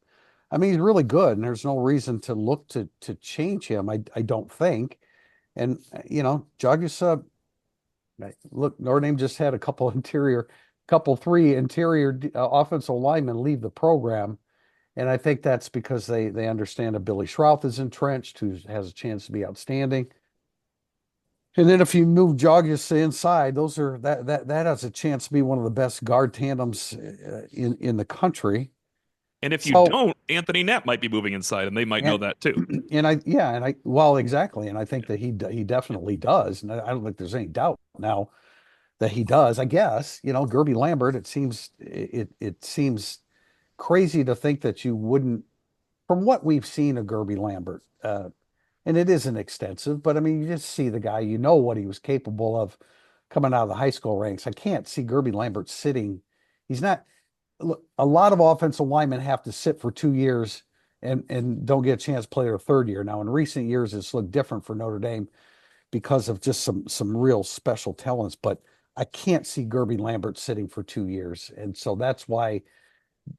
I mean, he's really good, and there's no reason to look to change him. I don't think. And Jagusa, look, Notre Dame just had three interior offensive linemen leave the program. And I think that's because they understand that Billy Schrouth is entrenched, who has a chance to be outstanding. And then if you move Jagusa inside, that has a chance to be one of the best guard tandems in the country. And if you don't, Anthony Knapp might be moving inside, and they might know that too. Well, exactly. And I think that he definitely does. And I don't think there's any doubt now that he does. I guess, Gerby Lambert, it seems crazy to think that you wouldn't, from what we've seen of Gerby Lambert, and it isn't extensive, but I mean, you just see the guy, what he was capable of coming out of the high school ranks. I can't see Gerby Lambert sitting. He's not. Look, a lot of offensive linemen have to sit for 2 years and don't get a chance to play their third year. Now, in recent years, it's looked different for Notre Dame because of just some real special talents. But I can't see Gerby Lambert sitting for 2 years, and so that's why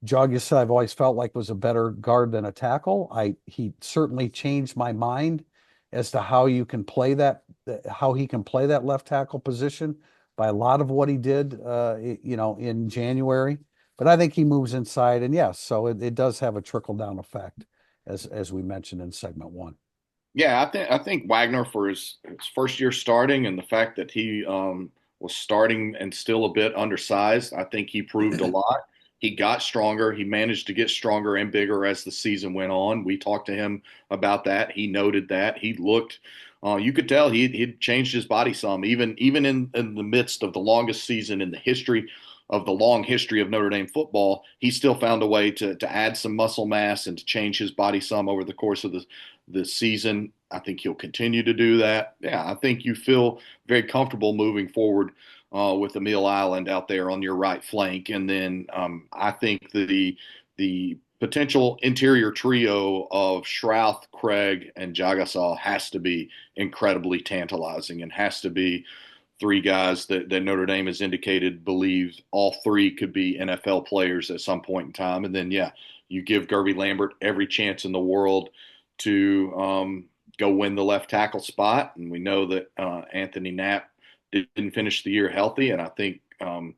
Jagusa I've always felt like was a better guard than a tackle. He certainly changed my mind as to how he can play that left tackle position by a lot of what he did, in January. But I think he moves inside, and yes, so it does have a trickle down effect, as we mentioned in segment 1. Yeah, I think Wagner for his first year starting and the fact that he was starting and still a bit undersized, I think he proved a lot. He got stronger. He managed to get stronger and bigger as the season went on. We talked to him about that. He noted that. He looked, you could tell he'd changed his body some, even in the midst of the longest season in the long history of Notre Dame football. He still found a way to add some muscle mass and to change his body some over the course of the season. I think he'll continue to do that. Yeah, I think you feel very comfortable moving forward with Emil Island out there on your right flank. And then I think the potential interior trio of Schrouth, Craig, and Jagasaw has to be incredibly tantalizing and has to be 3 guys that Notre Dame has indicated believes all 3 could be NFL players at some point in time. And then, yeah, you give Gerby Lambert every chance in the world to go win the left tackle spot. And we know that Anthony Knapp didn't finish the year healthy. And I think to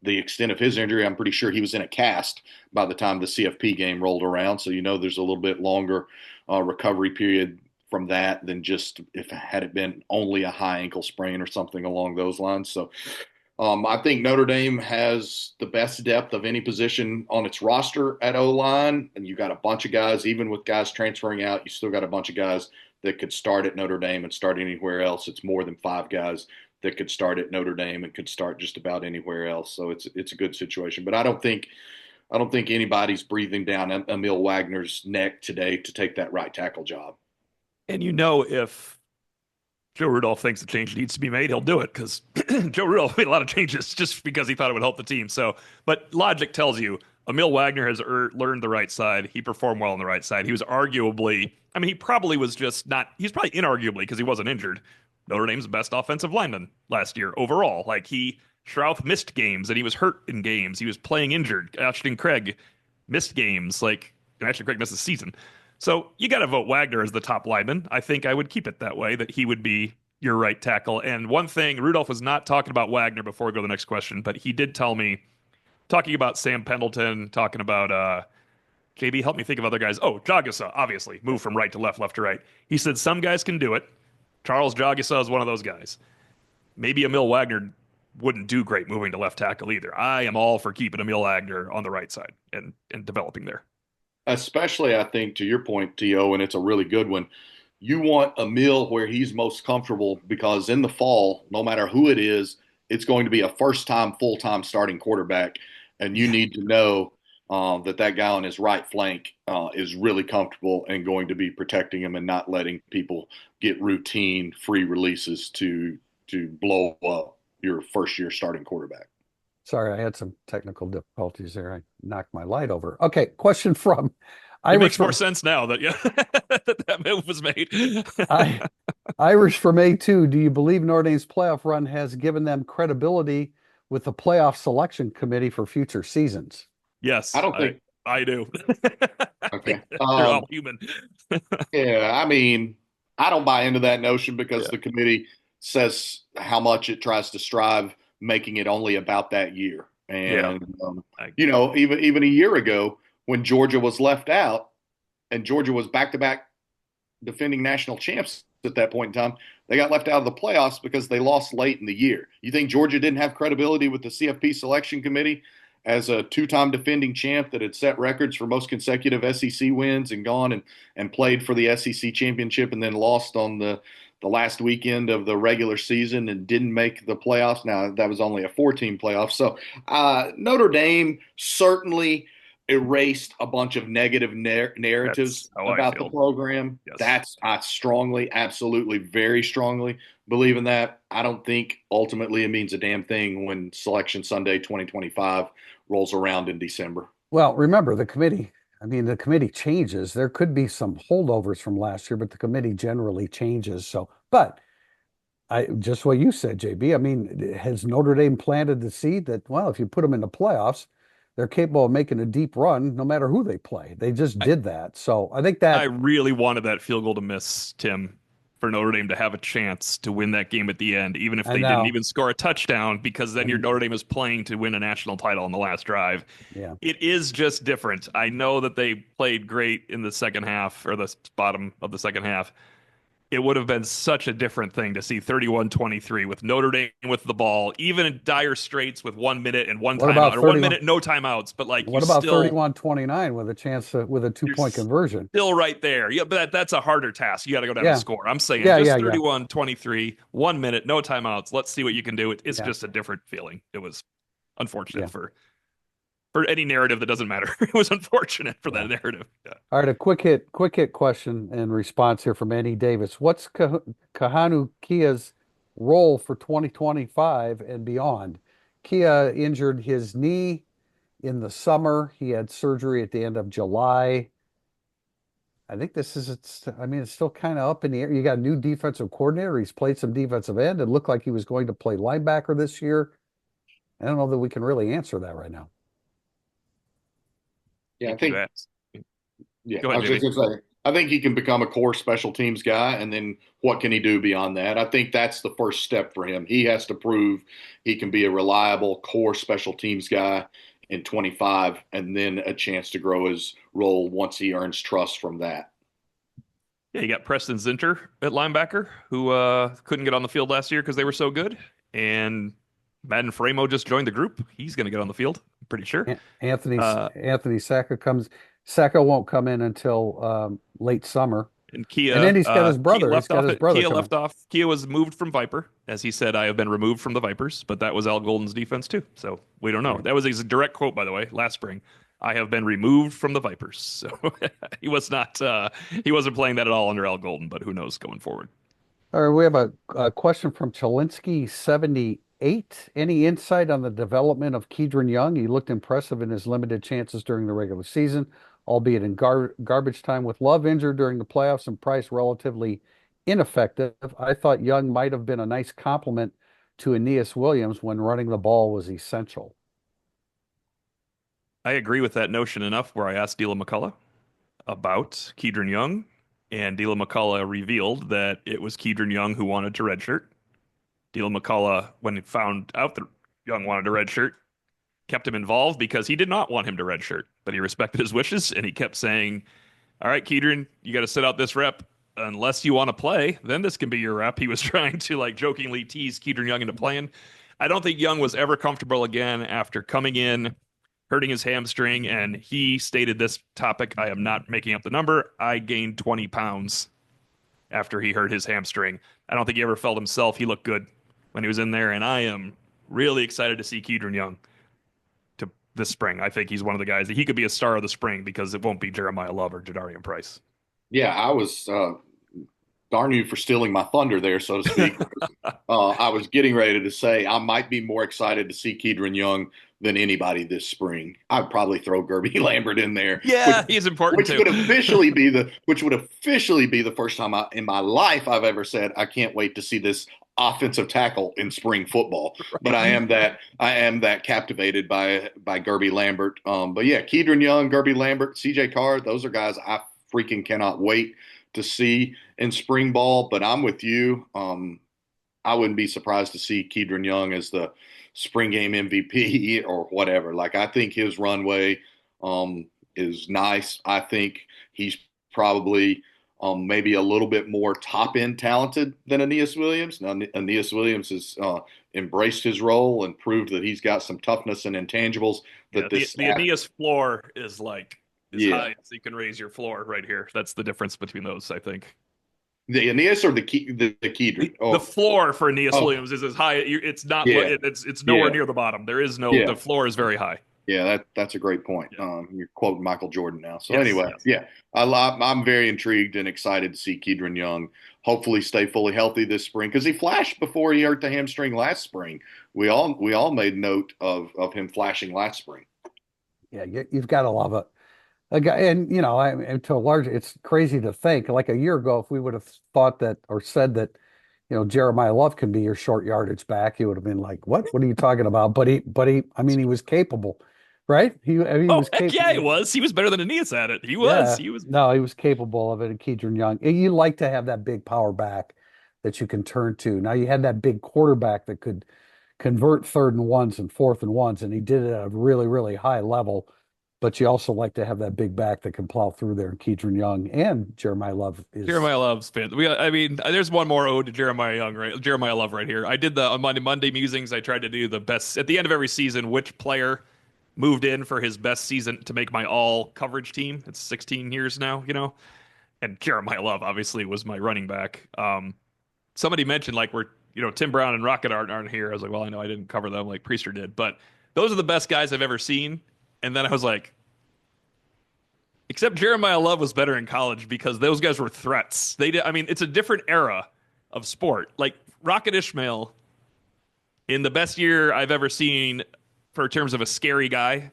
the extent of his injury, I'm pretty sure he was in a cast by the time the CFP game rolled around. So, there's a little bit longer recovery period from that than just had it been only a high ankle sprain or something along those lines. So I think Notre Dame has the best depth of any position on its roster at O-line. And you got a bunch of guys, even with guys transferring out, you still got a bunch of guys that could start at Notre Dame and start anywhere else. It's more than 5 guys that could start at Notre Dame and could start just about anywhere else. So it's a good situation. But I don't think I don't think anybody's breathing down Emil Wagner's neck today to take that right tackle job. And if Joe Rudolph thinks a change needs to be made, he'll do it because Joe Rudolph made a lot of changes just because he thought it would help the team. So, but logic tells you Emil Wagner has learned the right side. He performed well on the right side. He was arguably, I mean, he probably was just not, he's probably inarguably because he wasn't injured. Notre Dame's best offensive lineman last year overall. Like Shrouth missed games and he was hurt in games. He was playing injured. Ashton Craig missed games. And Ashton Craig missed the season. So you got to vote Wagner as the top lineman. I think I would keep it that way, that he would be your right tackle. And one thing, Rudolph was not talking about Wagner before we go to the next question, but he did tell me, talking about Sam Pendleton, talking about JB, help me think of other guys. Oh, Jagasa, obviously, move from right to left, left to right. He said some guys can do it. Charles Jagasa is one of those guys. Maybe Emil Wagner wouldn't do great moving to left tackle either. I am all for keeping Emil Wagner on the right side and developing there. Especially, I think, to your point, T.O., and it's a really good one. You want Emil where he's most comfortable because in the fall, no matter who it is, it's going to be a first-time, full-time starting quarterback, and you need to know that guy on his right flank is really comfortable and going to be protecting him and not letting people get routine free releases to blow up your first-year starting quarterback. Sorry, I had some technical difficulties there. I knocked my light over. Okay, question from It makes more sense now that that move was made. Irish from A2. Do you believe Notre Dame's playoff run has given them credibility with the playoff selection committee for future seasons? Yes, I don't think I do. Okay. They're all human. Yeah, I mean, I don't buy into that notion because the committee says how much it tries to strive making it only about that year. And even a year ago when Georgia was left out and Georgia was back-to-back defending national champs at that point in time, they got left out of the playoffs because they lost late in the year. You think Georgia didn't have credibility with the CFP selection committee as a two-time defending champ that had set records for most consecutive SEC wins and gone and played for the SEC championship and then lost on the last weekend of the regular season and didn't make the playoffs? Now, that was only a 4-team playoff. So Notre Dame certainly erased a bunch of negative narratives about the program. Yes. I strongly, absolutely, very strongly believe in that. I don't think ultimately it means a damn thing when Selection Sunday 2025 rolls around in December. Well, remember the committee. I mean, the committee changes. There could be some holdovers from last year, but the committee generally changes. So, but just what you said, JB. I mean, has Notre Dame planted the seed that, well, if you put them in the playoffs, they're capable of making a deep run no matter who they play. They just did that. So I think that I really wanted that field goal to miss, Tim, for Notre Dame to have a chance to win that game at the end, even if they didn't even score a touchdown, because then your Notre Dame is playing to win a national title on the last drive. Yeah. It is just different. I know that they played great in the second half or the bottom of the second half. It would have been such a different thing to see 31-23 with Notre Dame with the ball, even in dire straits with 1 minute and one timeout, or 1 minute, no timeouts. But what about 31-29 with a chance with a 2-point conversion? Still right there. Yeah, but that's a harder task. You got to go down and score. I'm saying just 31-23, 1 minute, no timeouts. Let's see what you can do. It's just a different feeling. It was unfortunate for any narrative that doesn't matter. It was unfortunate for that narrative. Yeah. All right, a quick hit question and response here from Andy Davis. What's Kahanu Kia's role for 2025 and beyond? Kia injured his knee in the summer. He had surgery at the end of July. I think it's still kind of up in the air. You got a new defensive coordinator. He's played some defensive end. It looked like he was going to play linebacker this year. I don't know that we can really answer that right now. Yeah, I think. Yeah, I was just going to say, I think he can become a core special teams guy, and then what can he do beyond that? I think that's the first step for him. He has to prove he can be a reliable core special teams guy in 25, and then a chance to grow his role once he earns trust from that. Yeah, you got Preston Zinter at linebacker, who couldn't get on the field last year because they were so good, and Madden Framo just joined the group. He's going to get on the field, I'm pretty sure. Anthony Sacco won't come in until late summer. And Kia, and then he's got his brother. Kia was moved from Viper, as he said. I have been removed from the Vipers, but that was Al Golden's defense too. So we don't know. That was a direct quote, by the way, last spring. I have been removed from the Vipers. So he wasn't playing that at all under Al Golden, but who knows going forward. All right, we have a question from Chalinsky 78. Any insight on the development of Kedron Young? He looked impressive in his limited chances during the regular season, albeit in garbage time. With Love injured during the playoffs and Price relatively ineffective, I thought Young might have been a nice complement to Aeneas Williams when running the ball was essential. I agree with that notion enough where I asked Dila McCullough about Kedron Young, and Dila McCullough revealed that it was Kedron Young who wanted to redshirt. Dila McCullough, when he found out that Young wanted a redshirt, kept him involved because he did not want him to redshirt, but he respected his wishes and he kept saying, "All right, Kedron, you got to sit out this rep. Unless you want to play, then this can be your rep." He was trying to like jokingly tease Kedron Young into playing. I don't think Young was ever comfortable again after coming in, hurting his hamstring, and he stated this topic. I am not making up the number. I gained 20 pounds after he hurt his hamstring. I don't think he ever felt himself. He looked good when he was in there, and I am really excited to see Kedron Young to this spring. I think he's one of the guys that he could be a star of the spring because it won't be Jeremiah Love or Jadarian Price. Yeah, I was darn you for stealing my thunder there, so to speak. I was getting ready to say I might be more excited to see Kedron Young than anybody this spring. I'd probably throw Gerby Lambert in there. Yeah, he's important which too. would officially be the first time in my life I've ever said I can't wait to see this offensive tackle in spring football. Right. But I am that captivated by Gerby Lambert. But yeah, Kedron Young, Gerby Lambert, CJ Carr, those are guys I freaking cannot wait to see in spring ball. But I'm with you. I wouldn't be surprised to see Kedron Young as the spring game MVP or whatever. Like, I think his runway is nice. I think he's probably maybe a little bit more top end talented than Aeneas Williams. Now, Aeneas Williams has embraced his role and proved that he's got some toughness and intangibles. That the Aeneas floor is like high as you can raise your floor right here. That's the difference between those, I think. The Aeneas or the Kedron? The floor for Aeneas Williams is as high. It's not. Yeah. It's nowhere near the bottom. There is no. Yeah. The floor is very high. Yeah, that's a great point. Yeah. You're quoting Michael Jordan now. So anyway, I'm very intrigued and excited to see Kedron Young hopefully stay fully healthy this spring because he flashed before he hurt the hamstring last spring. We all made note of him flashing last spring. Yeah, you've got to love it. And and to a large, it's crazy to think like a year ago, if we would have thought that or said that, Jeremiah Love can be your short yardage back, he would have been like, "What? What are you talking about?" But he was capable, right? He was capable. Yeah, he was. He was better than Aeneas at it. He was. Yeah. He was. No, he was capable of it. And Kedron Young, you like to have that big power back that you can turn to. Now you had that big quarterback that could convert 3rd and 1s and 4th and 1s, and he did it at a really, really high level. But you also like to have that big back that can plow through there. And Kedron Young and Jeremiah Love is Jeremiah Love's fan. There's one more ode to Jeremiah Young, right? Jeremiah Love right here. I did on Monday musings. I tried to do the best at the end of every season. Which player moved in for his best season to make my all coverage team? It's 16 years now, And Jeremiah Love obviously was my running back. Somebody mentioned like Tim Brown and Rocket aren't here. I was like, well, I know I didn't cover them like Priester did, but those are the best guys I've ever seen. And then I was like, except Jeremiah Love was better in college because those guys were threats. It's a different era of sport. Like Rocket Ishmael, in the best year I've ever seen for terms of a scary guy,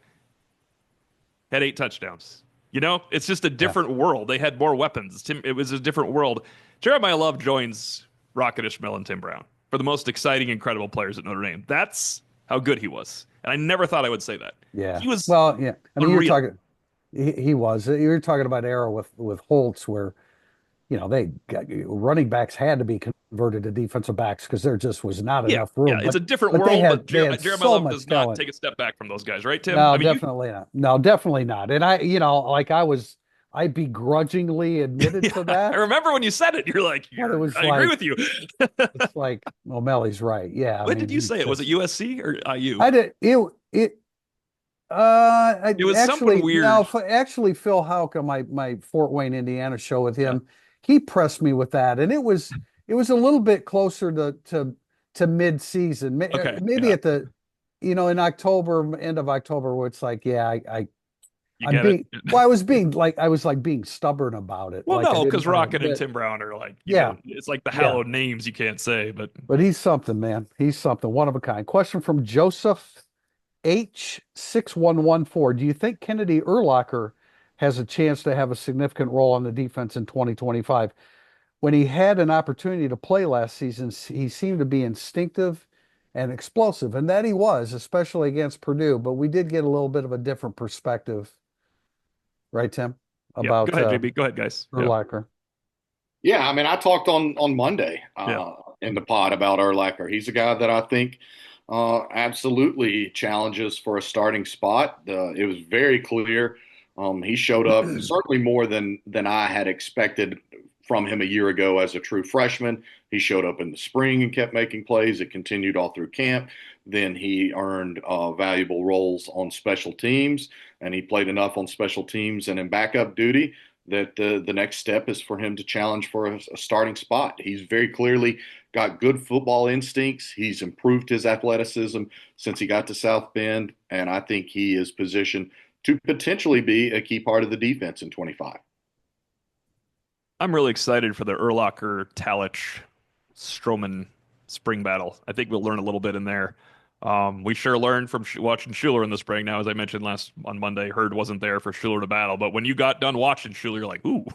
had 8 touchdowns. It's just a different world. They had more weapons. It was a different world. Jeremiah Love joins Rocket Ishmael and Tim Brown for the most exciting, incredible players at Notre Dame. That's how good he was. And I never thought I would say that. Yeah. He was you're talking he was. You're talking about era with Holtz where, they got running backs had to be converted to defensive backs because there just was not enough room. Yeah, it's a different world, but Jeremiah Love does not take a step back from those guys, right, Tim? No, definitely not. No, definitely not. And I begrudgingly admitted to that. I remember when you said it, you're like, I agree with you. It's like, well, Melly's right. Yeah. When did you say it? Was it USC or IU? I did. It was something weird. No, actually, Phil Houck on my Fort Wayne, Indiana show with him, he pressed me with that, and it was a little bit closer to mid-season, maybe at the, in October, end of October, where it's like, I You I'm get it? being, well, I was being like, I was like being stubborn about it. Well, Like I no, didn't because want to Rocket and admit, Tim Brown are like, yeah, it's like the yeah, hallowed names you can't say, but but he's something, man. He's something, one of a kind. Question from Joseph H6114. Do you think Kennedy Urlacher has a chance to have a significant role on the defense in 2025? When he had an opportunity to play last season, he seemed to be instinctive and explosive, and that he was, especially against Purdue. But we did get a little bit of a different perspective, right, Tim, yeah. Go about ahead, JB. Go ahead, guys. Yeah, Urlacher. Yeah, I mean, I talked on Monday yeah. in the pod about Urlacher. He's a guy that I think absolutely challenges for a starting spot. It was very clear. He showed up certainly more than I had expected from him a year ago as a true freshman. He showed up in the spring and kept making plays. It continued all through camp. Then he earned valuable roles on special teams, and he played enough on special teams and in backup duty that the next step is for him to challenge for a starting spot. He's very clearly got good football instincts. He's improved his athleticism since he got to South Bend, and I think he is positioned to potentially be a key part of the defense in 25. I'm really excited for the Urlacher Talich Stroman spring battle. I think we'll learn a little bit in there. We sure learned from watching Schuler in the spring. Now, as I mentioned last on Monday, Hurd wasn't there for Schuler to battle. But when you got done watching Schuler, you're like, "Ooh,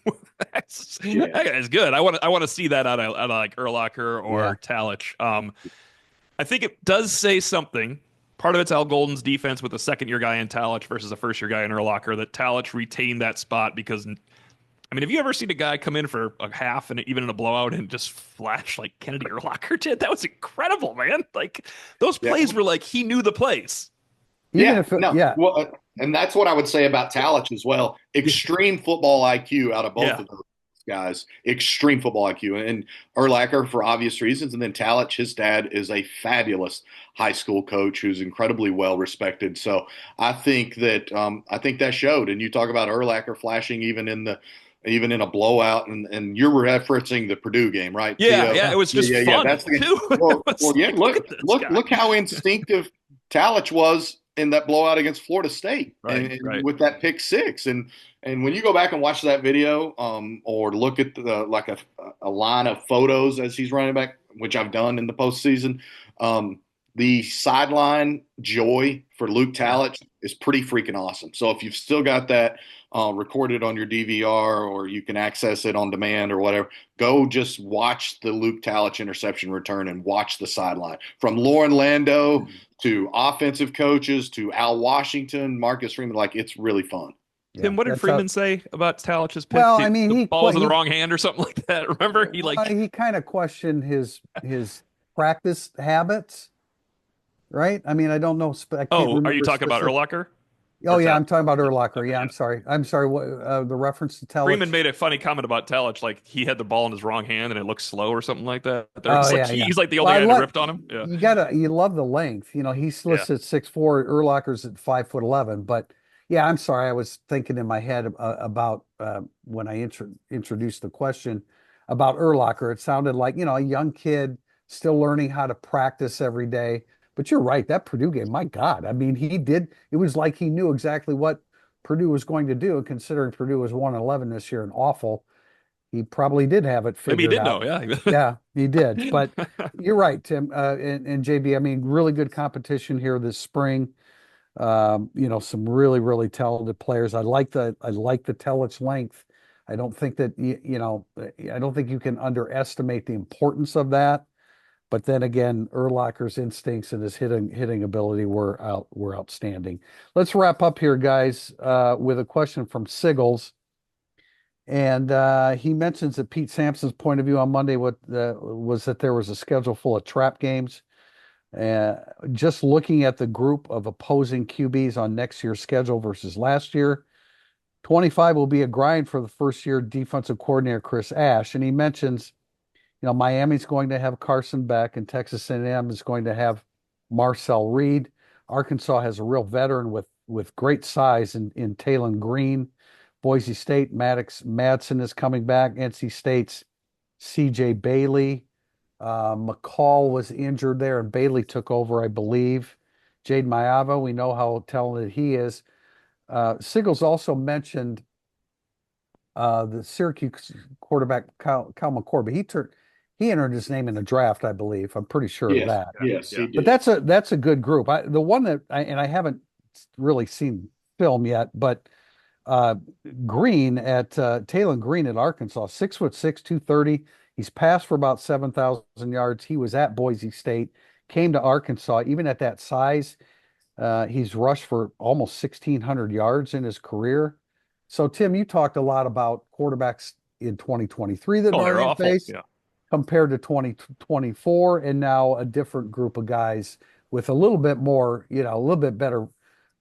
that Yeah. guy's good." I want to see that out of like Urlacher Yeah. or Talich. I think it does say something. Part of it's Al Golden's defense with a second-year guy in Talich versus a first-year guy in Urlacher. That Talich retained that spot because I mean, have you ever seen a guy come in for a half and even in a blowout and just flash like Kennedy Urlacher did? That was incredible, man. Like those Yeah. plays were like he knew the plays. Even Yeah, if, no. yeah, Well, and that's what I would say about Talich as well. Extreme football IQ out of both Yeah. of those guys. Extreme football IQ. And Urlacher for obvious reasons. And then Talich, his dad is a fabulous high school coach who's incredibly well respected. So I think that showed. And you talk about Urlacher flashing even in a blowout, and you're referencing the Purdue game, right, Yeah, Theo? yeah, it was just Yeah. fun That's the game. too. It was Well, yeah. like, look at this guy. Look how instinctive Talich was in that blowout against Florida State, Right, and right. with that pick six, and when you go back and watch that video, or look at a line of photos as he's running back, which I've done in the postseason, the sideline joy for Luke yeah, Talich is pretty freaking awesome. So if you've still got that recorded on your DVR, or you can access it on demand or whatever, go just watch the Luke Talich interception return and watch the sideline from Lauren Lando to offensive coaches to Al Washington, Marcus Freeman. Like, it's really fun. yeah. Tim, what did That's how, Freeman say about Talich's pick? well, I mean, The ball was in the wrong hand or something like that. Remember? He like, he kind of questioned his practice habits, right? I mean, I don't know, I can't oh, are you remember talking about specific. Urlacher Oh or yeah, Tal? I'm talking about Urlacher. Okay, Yeah, yeah. I'm sorry. I'm sorry. What the reference to Freeman Talich? made a funny comment about Talich, like he had the ball in his wrong hand and it looked slow or something like that. Oh There's like yeah, yeah. he's like the Well, only I guy that like ripped on him. Yeah, you love the length. You know, he's yeah. listed at 6'4", Urlacher's at 5'11". But yeah, I'm sorry. I was thinking in my head about when I introduced the question about Urlacher. It sounded like, you know, a young kid still learning how to practice every day. But you're right, that Purdue game, my God. I mean, he did. It was like he knew exactly what Purdue was going to do. And considering Purdue was 1-11 this year and awful, he probably did have it Maybe he figured did know. out. Yeah. Yeah, he did. But you're right, Tim, and JB. I mean, really good competition here this spring. You know, some really, really talented players. I like the Telich length. I don't think that you know, I don't think you can underestimate the importance of that. But then again, Urlacher's instincts and his hitting ability were outstanding. Let's wrap up here, guys, with a question from Siggles. And he mentions that Pete Sampson's point of view on Monday was that there was a schedule full of trap games. Uh, just looking at the group of opposing QBs on next year's schedule versus last year, 25 will be a grind for the first year defensive coordinator Chris Ash. And he mentions, you know, Miami's going to have Carson Beck, and Texas A&M is going to have Marcel Reed. Arkansas has a real veteran with great size in Talon Green. Boise State, Maddox Madsen is coming back. NC State's C.J. Bailey. McCall was injured there, and Bailey took over, I believe. Jade Mayava, we know how talented he is. Siggles also mentioned the Syracuse quarterback Cal McCord, but he entered his name in the draft, I believe. I'm pretty sure of Yes, that. yes, Yeah. he But did. that's a good group. The one that I haven't really seen film yet, but uh, Green at Taylor Green at Arkansas, 6'6", 230. He's passed for about 7,000 yards. He was at Boise State, came to Arkansas. Even at that size, he's rushed for almost 1,600 yards in his career. So, Tim, you talked a lot about quarterbacks in 2023 that Oh, Notre they're Dame awful. faced Yeah. compared to 2024, and now a different group of guys with a little bit more, a little bit better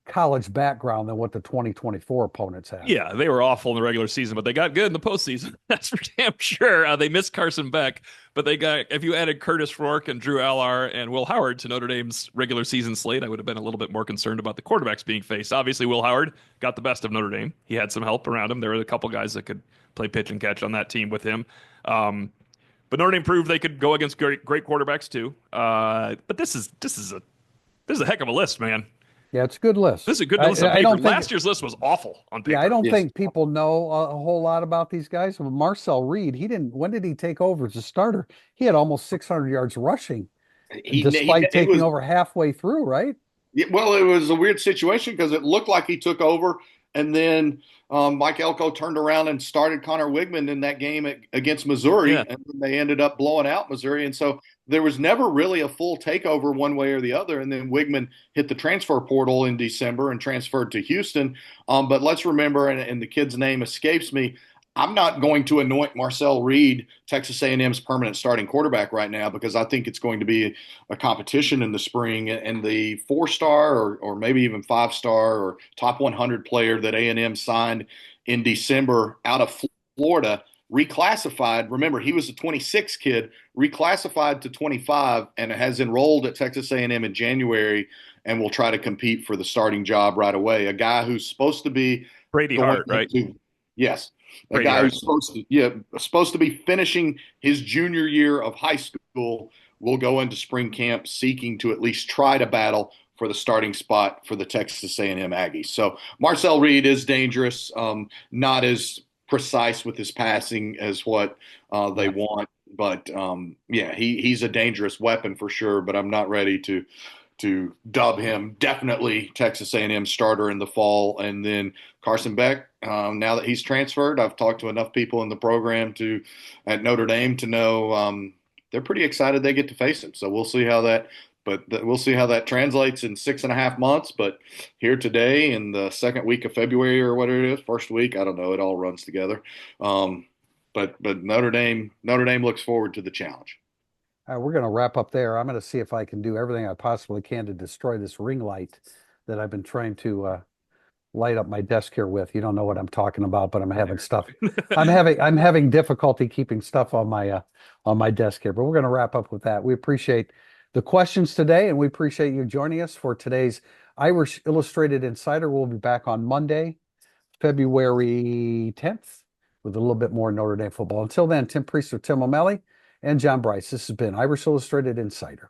college background than what the 2024 opponents had. Yeah, they were awful in the regular season, but they got good in the postseason. That's for damn sure. They missed Carson Beck, but they got, if you added Curtis Rourke and Drew Allar and Will Howard to Notre Dame's regular season slate, I would have been a little bit more concerned about the quarterbacks being faced. Obviously, Will Howard got the best of Notre Dame. He had some help around him. There were a couple guys that could play pitch and catch on that team with him. But Notre Dame proved they could go against great quarterbacks too. But this is a heck of a list, man. Yeah, it's a good list. This is a good list on I paper. don't think, Last year's list was awful on yeah, I paper. don't Yes. think people know a whole lot about these guys. Marcel Reed, when did he take over as a starter? He had almost 600 yards rushing, despite It taking was over halfway through, right? well, it was a weird situation because it looked like he took over, and then Mike Elko turned around and started Connor Wigman in that game against Missouri, Yeah. and then they ended up blowing out Missouri. And so there was never really a full takeover one way or the other. And then Wigman hit the transfer portal in December and transferred to Houston. But let's remember, and the kid's name escapes me. I'm not going to anoint Marcel Reed, Texas A&M's permanent starting quarterback right now, because I think it's going to be a competition in the spring, and the 4-star or maybe even 5-star or top 100 player that A&M signed in December out of Florida reclassified. Remember, he was a 26 kid, reclassified to 25, and has enrolled at Texas A&M in January and will try to compete for the starting job right away. A guy who's supposed to be Brady going Hart, right? into, yes, a Brady guy Hart. who's supposed to be finishing his junior year of high school will go into spring camp seeking to at least try to battle for the starting spot for the Texas A&M Aggies. So Marcel Reed is dangerous, not as precise with his passing as what they want, but yeah, he's a dangerous weapon for sure. But I'm not ready to dub him definitely Texas A&M starter in the fall. And then Carson Beck, now that he's transferred, I've talked to enough people in the program at Notre Dame to know they're pretty excited they get to face him. So we'll see how that translates in 6.5 months. But here today in the second week of February or whatever it is, first week, I don't know, it all runs together. But Notre Dame looks forward to the challenge. We're going to wrap up there. I'm going to see if I can do everything I possibly can to destroy this ring light that I've been trying to light up my desk here with. You don't know what I'm talking about, but I'm having stuff. I'm having difficulty keeping stuff on my desk here. But we're going to wrap up with that. We appreciate the questions today, and we appreciate you joining us for today's Irish Illustrated Insider. We'll be back on Monday, February 10th, with a little bit more Notre Dame football. Until then, Tim Priester, Tim O'Malley, and John Bryce. This has been Irish Illustrated Insider.